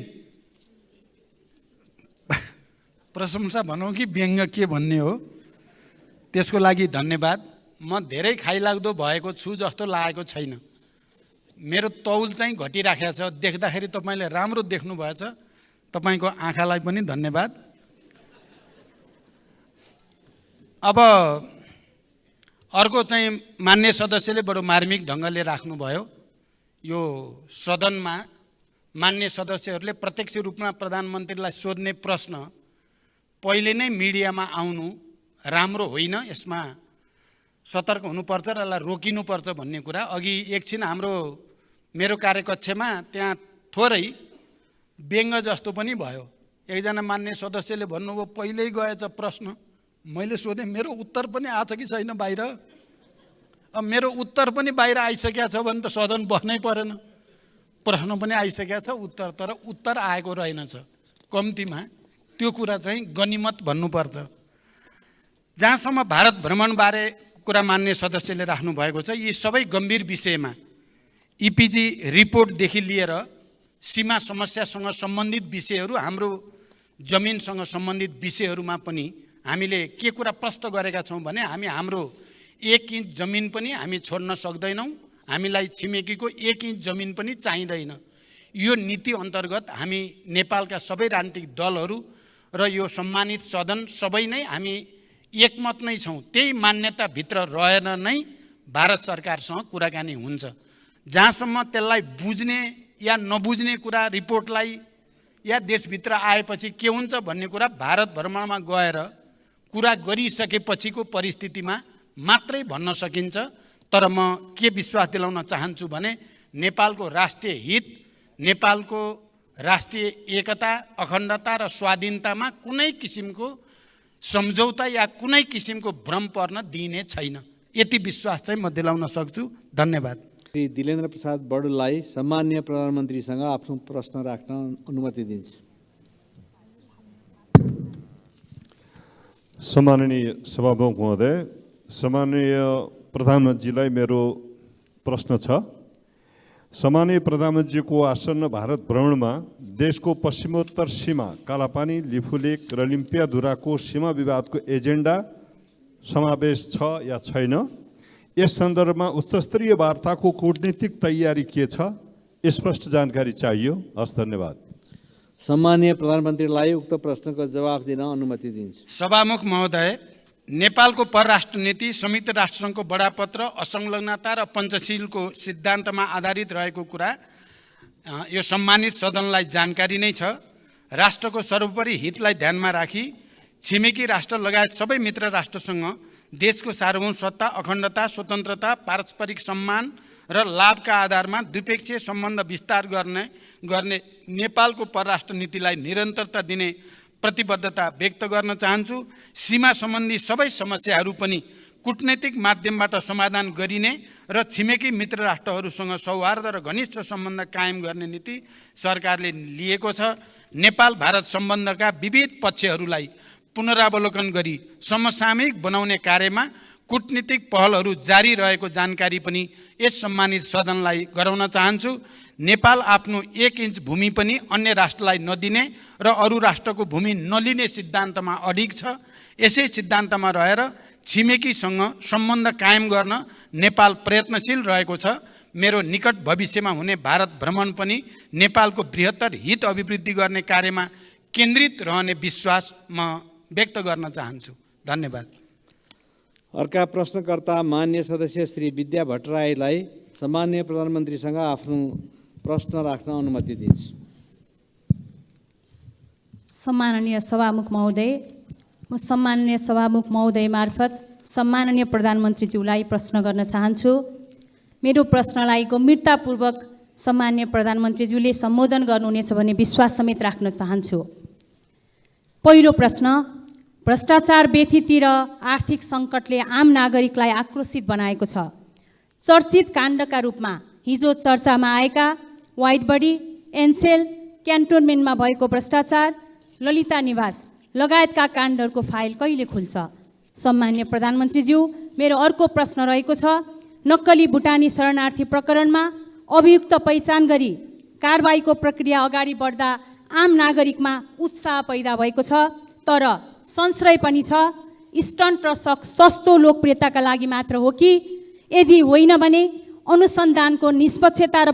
प्रशंसा भनौँ कि व्यङ्ग्य के भन्ने हो, त्यसको लागि धन्यवाद। म धेरै खाइलाग्दो भएको छु जस्तो लागेको छैन। मेरो तौल चाहिँ घटिराखेको छ। देख्दाखेरि तपाईँले राम्रो देख्नुभएछ। तपाईँको आँखालाई पनि धन्यवाद। अब अर्को चाहिँ मान्य सदस्यले बडो मार्मिक ढङ्गले राख्नुभयो। यो सदनमा मान्य सदस्यहरूले प्रत्यक्ष रूपमा प्रधानमन्त्रीलाई सोध्ने प्रश्न पहिले नै मिडियामा आउनु राम्रो होइन। यसमा सतर्क हुनुपर्छ र यसलाई रोकिनुपर्छ भन्ने कुरा। अघि एकछिन मेरो कार्यकक्षमा त्यहाँ थोरै व्यङ्ग्य जस्तो पनि भयो। एकजना मान्य सदस्यले भन्नुभयो पहिल्यै गएछ प्रश्न। मैले सोधेँ मेरो उत्तर पनि आछ कि छैन बाहिर? अब मेरो उत्तर पनि बाहिर आइसकेको छ भने त सदन बस्नै परेन। प्रश्न पनि आइसकेको छ, उत्तर आएको रहेनछ। कम्तीमा त्यो कुरा चाहिँ गनिमत भन्नुपर्छ। जहाँसम्म भारत भ्रमणबारे कुरा मान्य सदस्यले राख्नु भएको छ, यी सबै गम्भीर विषयमा इपिजी रिपोर्टदेखि लिएर सीमा समस्यासँग सम्बन्धित विषयहरू, हाम्रो जमिनसँग सम्बन्धित विषयहरूमा पनि हामीले के कुरा प्रश्न गरेका छौँ भने हाम्रो 1 इन्च जमिन पनि हामी छोड्न सक्दैनौँ। हामीलाई छिमेकीको 1 इन्च जमिन पनि चाहिँदैन। यो नीति अन्तर्गत हामी नेपालका सबै राजनीतिक दलहरू र यो सम्मानित सदन सबै नै हामी एकमत नै छौँ। त्यही मान्यताभित्र रहेर नै भारत सरकारसँग कुराकानी हुन्छ। जहाँसम्म त्यसलाई बुझ्ने या नबुझ्ने कुरा रिपोर्टलाई या देशभित्र आएपछि के हुन्छ भन्ने कुरा भारत भ्रमणमा गएर कुरा गरिसकेपछिको परिस्थितिमा मात्रै भन्न सकिन्छ। तर म के विश्वास दिलाउन चाहन्छु भने नेपालको राष्ट्रिय हित, नेपालको राष्ट्रिय एकता, अखण्डता र स्वाधीनतामा कुनै किसिमको सम्झौता या कुनै किसिमको भ्रम पर्न दिइने छैन। यति विश्वास चाहिँ म दिलाउन सक्छु। धन्यवाद। श्री दिलेन्द्र प्रसाद बडुललाई सम्माननीय प्रधानमन्त्रीसँग आफ्नो प्रश्न राख्न अनुमति दिन्छु। सम्माननीय सभामुख महोदय, सम्माननीय प्रधानमन्त्रीलाई मेरो प्रश्न छ। सम्माननीय प्रधानमन्त्रीको आसन्न भारत भ्रमणमा देशको पश्चिमोत्तर सीमा कालापानी, लिफुलेक र लिम्पियाधुराको सीमा विवादको एजेन्डा समावेश छ या छैन? यस सन्दर्भमा उच्चस्तरीय वार्ताको कूटनीतिक तयारी के छ? स्पष्ट जानकारी चाहियो। हस्, धन्यवाद। सम्माननीय प्रधानमन्त्रीलाई उक्त प्रश्नको जवाफ दिन अनुमति दिन्छु। सभामुख महोदय, नेपालको परराष्ट्र नीति संयुक्त राष्ट्रसङ्घको बडापत्र, असंलग्नता र पञ्चशीलको सिद्धान्तमा आधारित रहेको कुरा यो सम्मानित सदनलाई जानकारी नै छ। राष्ट्रको सर्वोपरि हितलाई ध्यानमा राखी छिमेकी राष्ट्र लगायत सबै मित्र राष्ट्रसँग देशको सार्वभौम सत्ता, अखण्डता, स्वतन्त्रता, पारस्परिक सम्मान र लाभका आधारमा द्विपक्षीय सम्बन्ध विस्तार गर्ने नेपालको परराष्ट्र नीतिलाई निरन्तरता दिने प्रतिबद्धता व्यक्त गर्न चाहन्छु। सीमा सम्बन्धी सबै समस्याहरू पनि कूटनैतिक माध्यमबाट समाधान गरिने र छिमेकी मित्र राष्ट्रहरूसँग सौहार्द र घनिष्ठ सम्बन्ध कायम गर्ने नीति सरकारले लिएको छ। नेपाल भारत सम्बन्धका विविध पक्षहरूलाई पुनरावलोकन गरी समसामयिक बनाउने कार्यमा कूटनीतिक पहलहरू जारी रहेको जानकारी पनि यस सम्मानित सदनलाई गराउन चाहन्छु। नेपाल आफ्नो 1 इन्च भूमि पनि अन्य राष्ट्रलाई नदिने र अरू राष्ट्रको भूमि नलिने सिद्धान्तमा अडिग छ। यसै सिद्धान्तमा रहेर छिमेकीसँग सम्बन्ध कायम गर्न नेपाल प्रयत्नशील रहेको छ। मेरो निकट भविष्यमा हुने भारत भ्रमण पनि नेपालको बृहत्तर हित अभिवृद्धि गर्ने कार्यमा केन्द्रित रहने विश्वास म व्यक्त गर्न चाहन्छु। धन्यवाद। अर्का प्रश्नकर्ता मान्य सदस्य श्री विद्या भट्टराईलाई सम्माननीय प्रधानमन्त्रीसँग आफ्नो प्रश्न राख्न अनुमति दिन्छु। सम्माननीय सभामुख महोदय, म सम्माननीय सभामुख महोदय मार्फत सम्माननीय प्रधानमन्त्रीज्यूलाई प्रश्न गर्न चाहन्छु। मेरो प्रश्नलाई गम्भीरतापूर्वक सम्माननीय प्रधानमन्त्रीज्यूले सम्बोधन गर्नुहुनेछ भन्ने विश्वास समेत राख्न चाहन्छु। पहिलो प्रश्न, भ्रष्टाचार व्यथिति र आर्थिक सङ्कटले आम नागरिकलाई आक्रोशित बनाएको छ। चर्चित काण्डका रूपमा हिजो चर्चामा आएका व्हाइट बडी, एनसेल, क्यान्टोनमेन्टमा भएको भ्रष्टाचार, ललिता निवास लगायतका काण्डहरूको फाइल कहिले खुल्छ? सम्मान्य प्रधानमन्त्रीज्यू, मेरो अर्को प्रश्न रहेको छ। नक्कली भुटानी शरणार्थी प्रकरणमा अभियुक्त पहिचान गरी कारबाहीको प्रक्रिया अगाडि बढ्दा आम नागरिकमा उत्साह पैदा भएको छ, तर संशय पनि छ स्टन्ट र सस्तो लोकप्रियताका लागि मात्र हो कि? यदि होइन भने अनुसन्धानको निष्पक्षता र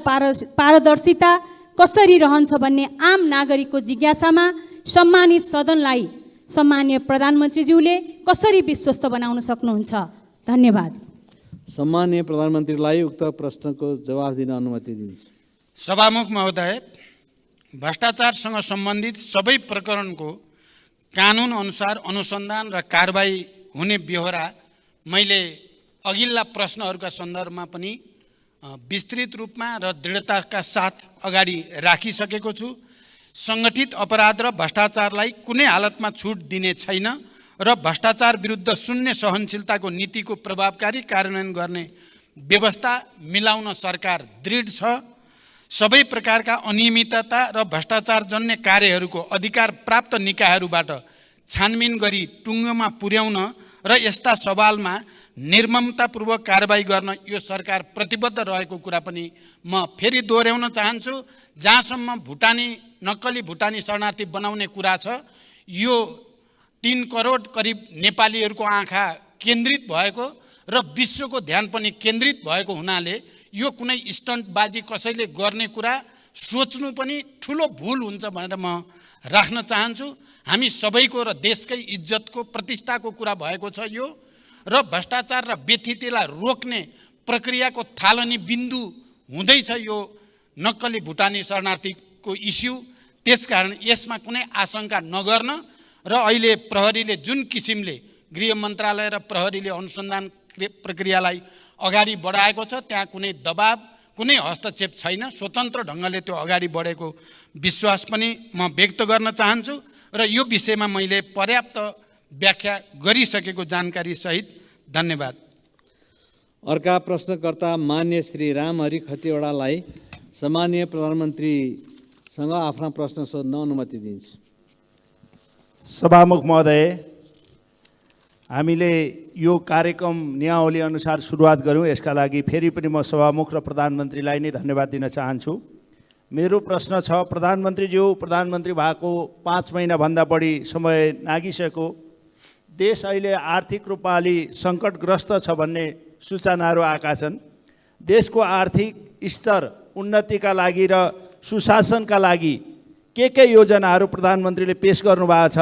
पारदर्शिता कसरी रहन्छ भन्ने आम नागरिकको जिज्ञासामा सम्मानित सदनलाई सम्मान्य प्रधानमन्त्रीज्यूले कसरी विश्वस्त बनाउन सक्नुहुन्छ? धन्यवाद। सम्माननीय प्रधानमन्त्रीलाई उक्त प्रश्नको जवाफ दिन अनुमति दिन्छु। सभामुख महोदय, भ्रष्टाचारसँग सम्बन्धित सबै प्रकरणको कानुन अनुसार अनुसन्धान र कारबाही हुने बेहोरा मैले अघिल्ला प्रश्नहरूका सन्दर्भमा पनि विस्तृत रूपमा र दृढताका साथ अगाडि राखिसकेको छु। सङ्गठित अपराध र भ्रष्टाचारलाई कुनै हालतमा छुट दिने छैन र भ्रष्टाचार विरुद्ध शून्य सहनशीलताको नीतिको प्रभावकारी कार्यान्वयन गर्ने व्यवस्था मिलाउन सरकार दृढ छ। सबै प्रकारका अनियमितता र भ्रष्टाचारजन्य कार्यहरूको अधिकार प्राप्त निकायहरूबाट छानबिन गरी टुङ्गोमा पुर्याउन र यस्ता सवालमा निर्ममतापूर्वक कारबाही गर्न यो सरकार प्रतिबद्ध रहेको कुरा पनि म फेरि दोहोऱ्याउन चाहन्छु। जहाँसम्म नक्कली भुटानी शरणार्थी बनाउने कुरा छ, यो 3 करोड करिब नेपालीहरूको आँखा केन्द्रित भएको र विश्वको ध्यान पनि केन्द्रित भएको हुनाले यो कुनै स्टन्टबाजी कसैले गर्ने कुरा सोच्नु पनि ठुलो भुल हुन्छ भनेर म राख्न चाहन्छु। हामी सबैको र देशकै इज्जतको प्रतिष्ठाको कुरा भएको छ यो, र भ्रष्टाचार र व्यथितिलाई रोक्ने प्रक्रियाको थालनी बिन्दु हुँदैछ यो नक्कली भुटानी शरणार्थीको इस्यु। त्यसकारण यसमा कुनै आशंका नगर्न र अहिले प्रहरीले जुन किसिमले गृह मन्त्रालय र प्रहरीले अनुसन्धान प्रक्रियालाई अगाडि बढाएको छ त्यहाँ कुनै दबाब, कुनै हस्तक्षेप छैन। स्वतन्त्र ढङ्गले त्यो अगाडि बढेको विश्वास पनि म व्यक्त गर्न चाहन्छु र यो विषयमा मैले पर्याप्त व्याख्या गरिसकेको जानकारी सहित धन्यवाद। अर्का प्रश्नकर्ता मान्य श्री रामहरि खतिवडालाई सम्माननीय प्रधानमन्त्रीसँग आफ्ना प्रश्न सोध्न अनुमति दिन्छु। सभामुख महोदय, हामीले यो कार्यक्रम नियमावली अनुसार सुरुवात गऱ्यौँ। यसका लागि फेरि पनि म सभामुख र प्रधानमन्त्रीलाई नै धन्यवाद दिन चाहन्छु। मेरो प्रश्न छ, प्रधानमन्त्रीज्यू, प्रधानमन्त्री भएको 5 महिनाभन्दा बढी समय नागिसक्यो। देश अहिले आर्थिक रूपमा अलि सङ्कटग्रस्त छ भन्ने सूचनाहरू आएका छन्। देशको आर्थिक स्तर उन्नतिका लागि र सुशासनका लागि के योजनाहरू प्रधानमन्त्रीले पेश गर्नुभएको छ?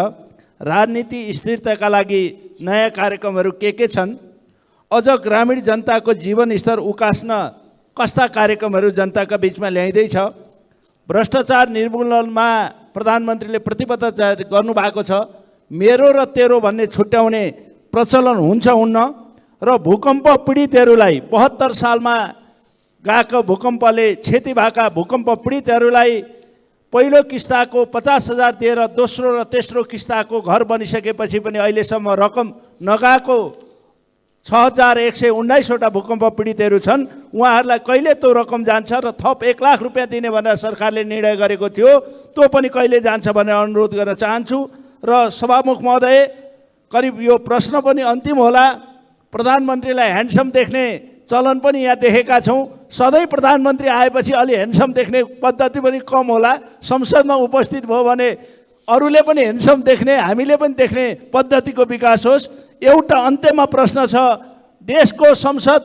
राजनीति स्थिरताका लागि नयाँ कार्यक्रमहरू के छन्? अझ ग्रामीण जनताको जीवन स्तर उकास्न कस्ता कार्यक्रमहरू जनताका बिचमा ल्याइँदैछ? भ्रष्टाचार निर्मूलनमा प्रधानमन्त्रीले प्रतिबद्धता गर्नुभएको छ। मेरो र तेरो भन्ने छुट्याउने प्रचलन हुन्छ हुन्न? र भूकम्प पीडितहरूलाई 72 सालमा गएको भूकम्पले क्षति भएका भूकम्प पीडितहरूलाई पहिलो किस्ताको 50,000 दिएर दोस्रो र तेस्रो किस्ताको घर बनिसकेपछि पनि अहिलेसम्म रकम नगएको 6,119वटा भूकम्प पीडितहरू छन्। उहाँहरूलाई कहिले त्यो रकम जान्छ र थप 1 लाख रुपियाँ दिने भनेर सरकारले निर्णय गरेको थियो, त्यो पनि कहिले जान्छ भनेर अनुरोध गर्न चाहन्छु। र सभामुख महोदय, करिब यो प्रश्न पनि अन्तिम होला। प्रधानमन्त्रीलाई ह्यान्डसम देख्ने चलन पनि यहाँ देखेका छौँ। सधैँ प्रधानमन्त्री आएपछि अलि ह्यान्डसम देख्ने पद्धति पनि कम होला। संसदमा उपस्थित भयो भने अरूले पनि ह्यान्डसम देख्ने, हामीले पनि देख्ने पद्धतिको विकास होस्। एउटा अन्त्यमा प्रश्न छ, देशको संसद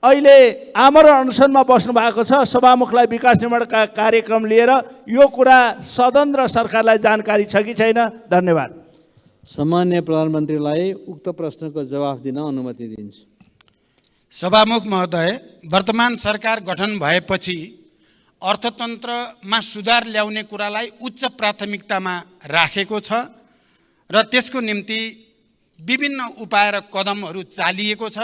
अहिले आमरण अनसनमा बस्नु भएको छ। सभामुखलाई विकास निर्माणका कार्यक्रम लिएर यो कुरा सदन र सरकारलाई जानकारी छ कि छैन? धन्यवाद। सम्माननीय प्रधानमन्त्रीलाई उक्त प्रश्नको जवाफ दिन अनुमति दिन्छु। सभामुख महोदय, वर्तमान सरकार गठन भएपछि अर्थतन्त्रमा सुधार ल्याउने कुरालाई उच्च प्राथमिकतामा राखेको छ र त्यसको निम्ति विभिन्न उपाय र कदमहरू चालिएको छ।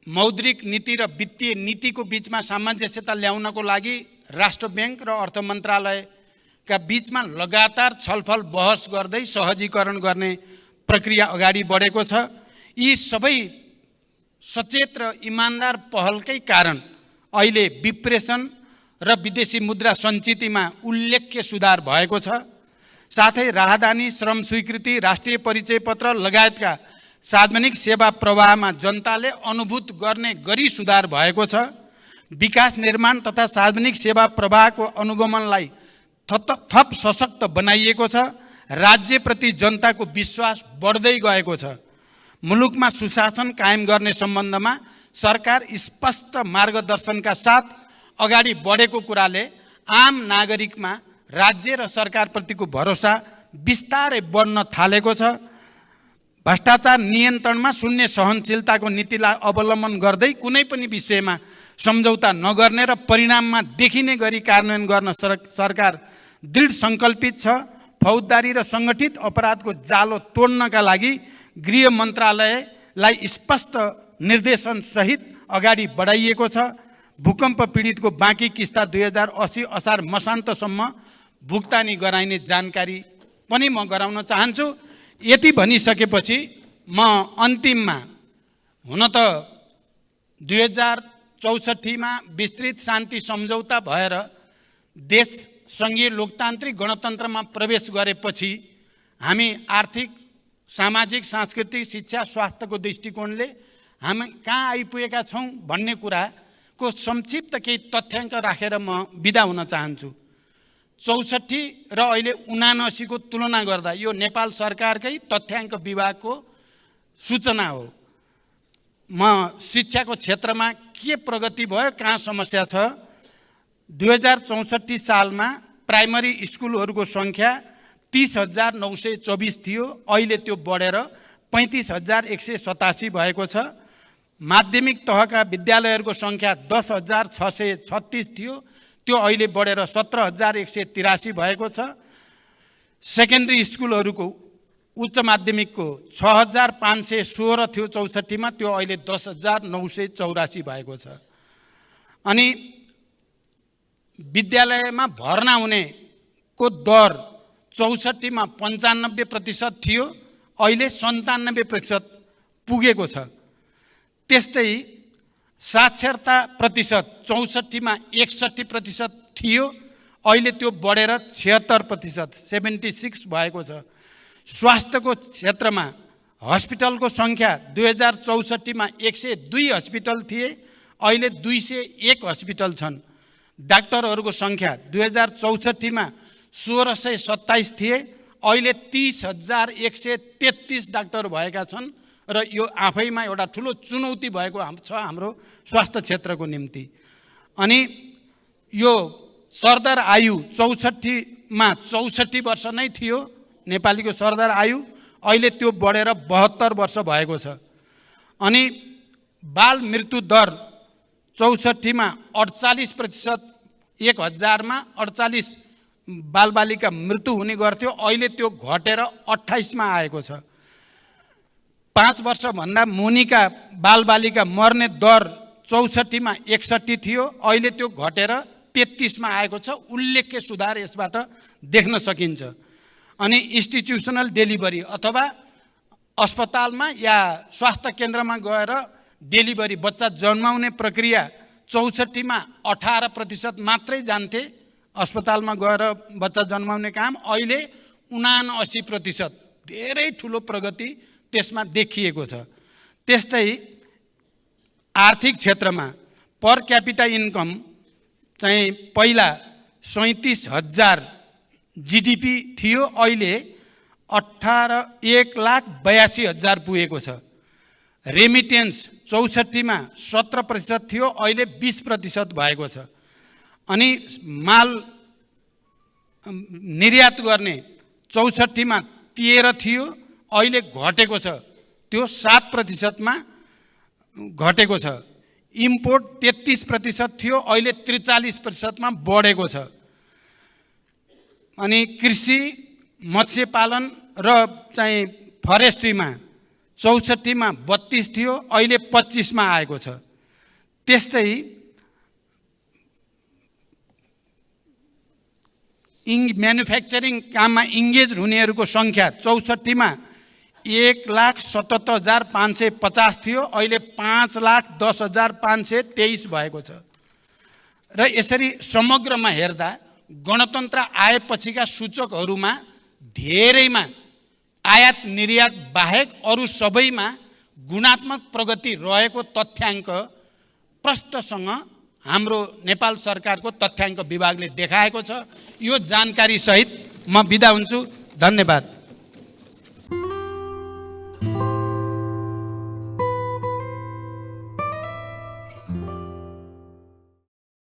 मौद्रिक नीति र वित्तीय नीतिको बिचमा सामञ्जस्यता ल्याउनको लागि राष्ट्र ब्याङ्क र अर्थ मन्त्रालयका बिचमा लगातार छलफल बहस गर्दै सहजीकरण गर्ने प्रक्रिया अगाडि बढेको छ। यी सबै सचेत र इमान्दार पहलकै कारण अहिले विप्रेषण र विदेशी मुद्रा सञ्चितिमा उल्लेख्य सुधार भएको छ। साथै राहदानी, श्रम स्वीकृति, राष्ट्रिय परिचय पत्र लगायतका सार्वजनिक सेवा प्रवाहमा जनताले अनुभूत गर्ने गरी सुधार भएको छ। विकास निर्माण तथा सार्वजनिक सेवा प्रवाहको अनुगमनलाई थप सशक्त बनाइएको छ। राज्यप्रति जनताको विश्वास बढ्दै गएको छ। मुलुकमा सुशासन कायम गर्ने सम्बन्धमा सरकार स्पष्ट मार्गदर्शनका साथ अगाडि बढेको कुराले आम नागरिकमा राज्य र सरकारप्रतिको भरोसा बिस्तारै बढ्न थालेको छ। भ्रष्टाचार नियन्त्रणमा शून्य सहनशीलताको नीतिलाई अवलम्बन गर्दै कुनै पनि विषयमा सम्झौता नगर्ने र परिणाममा देखिने गरी कार्यान्वयन गर्न सरकार दृढ सङ्कल्पित छ। फौजदारी र सङ्गठित अपराधको जालो तोड्नका लागि गृह मन्त्रालयलाई स्पष्ट निर्देशन सहित अगाडि बढाइएको छ। भूकम्प पीडितको बाँकी किस्ता 2080 असार मसान्तसम्म भुक्तानी गराइने जानकारी पनि म गराउन चाहन्छु। यति भनिसकेपछि म अन्तिममा, हुन त 2064मा विस्तृत शान्ति सम्झौता भएर देश सङ्घीय लोकतान्त्रिक गणतन्त्रमा प्रवेश गरेपछि हामी आर्थिक, सामाजिक, सांस्कृतिक, शिक्षा, स्वास्थ्यको दृष्टिकोणले हामी कहाँ आइपुगेका छौँ भन्ने कुराको संक्षिप्त केही तथ्याङ्क राखेर म बिदा हुन चाहन्छु। 64 र अहिले 79 को तुलना गर्दा यो नेपाल सरकारकै तथ्याङ्क विभागको सूचना हो। म शिक्षाको क्षेत्रमा के प्रगति भयो, कहाँ समस्या छ? 2064 सालमा प्राइमरी स्कुलहरूको सङ्ख्या 30,924 थियो, अहिले त्यो बढेर 35,187 भएको छ। माध्यमिक तहका विद्यालयहरूको सङ्ख्या 10,636 थियो, त्यो अहिले बढेर 17,183 भएको छ। सेकेन्ड्री स्कुलहरूको उच्च माध्यमिकको 6,516 थियो 64मा, त्यो अहिले 10,984 भएको छ। अनि विद्यालयमा भर्ना हुनेको दर 64मा 95% थियो, अहिले 97% पुगेको छ। त्यस्तै साक्षरता प्रतिशत 64मा 61% थियो, अहिले त्यो बढेर 76% 76 भएको छ। स्वास्थ्यको क्षेत्रमा हस्पिटलको सङ्ख्या 2064मा 102 हस्पिटल थिए, अहिले 201 हस्पिटल छन्। डाक्टरहरूको सङ्ख्या 2064मा 1627 थिए, अहिले 30,133 डाक्टर भएका छन् र यो आफैमा एउटा ठुलो चुनौती भएको छ हाम्रो स्वास्थ्य क्षेत्रको निम्ति। अनि यो सरदर आयु 64मा 64 वर्ष नै थियो नेपालीको सरदर आयु, अहिले त्यो बढेर 72 वर्ष भएको छ। अनि बाल मृत्यु दर 64मा 48%, 1000मा 48 बालबालिका मृत्यु हुने गर्थ्यो, अहिले त्यो घटेर 28मा आएको छ। 5 वर्षभन्दा मुनिका बालबालिका मर्ने दर 64मा 61 थियो, अहिले त्यो घटेर 33मा आएको छ। उल्लेख्य सुधार यसबाट देख्न सकिन्छ। अनि इन्स्टिट्युसनल डेलिभरी अथवा अस्पतालमा या स्वास्थ्य केन्द्रमा गएर डेलिभरी बच्चा जन्माउने प्रक्रिया 64मा 18% मात्रै जान्थे अस्पतालमा गएर बच्चा जन्माउने काम, अहिले 79%, धेरै ठुलो प्रगति त्यसमा देखिएको छ। त्यस्तै आर्थिक क्षेत्रमा पर क्यापिटा इन्कम चाहिँ पहिला 37,000 GDP थियो, अहिले 1,82,000 पुगेको छ। रेमिटेन्स 64मा 17% थियो, अहिले 20% भएको छ। अनि माल निर्यात गर्ने 64मा 13 थियो, अहिले घटेको छ, त्यो 7%मा घटेको छ। इम्पोर्ट 33% थियो, अहिले 43%मा बढेको छ। अनि कृषि मत्स्य पालन र चाहिँ फरेस्ट्रीमा 64मा 32 थियो, अहिले 25मा आएको छ। त्यस्तै म्यानुफ्याक्चरिङ काममा इङ्गेज हुनेहरूको सङ्ख्या 64मा 1,77,550 थियो, अहिले 5,10,523 भएको छ। र यसरी समग्रमा हेर्दा गणतन्त्र आएपछिका सूचकहरूमा धेरैमा आयात निर्यात बाहेक अरू सबैमा गुणात्मक प्रगति रहेको तथ्याङ्क प्रष्टसँग हाम्रो नेपाल सरकारको तथ्याङ्क विभागले देखाएको छ। यो जानकारी सहित म बिदा हुन्छु। धन्यवाद।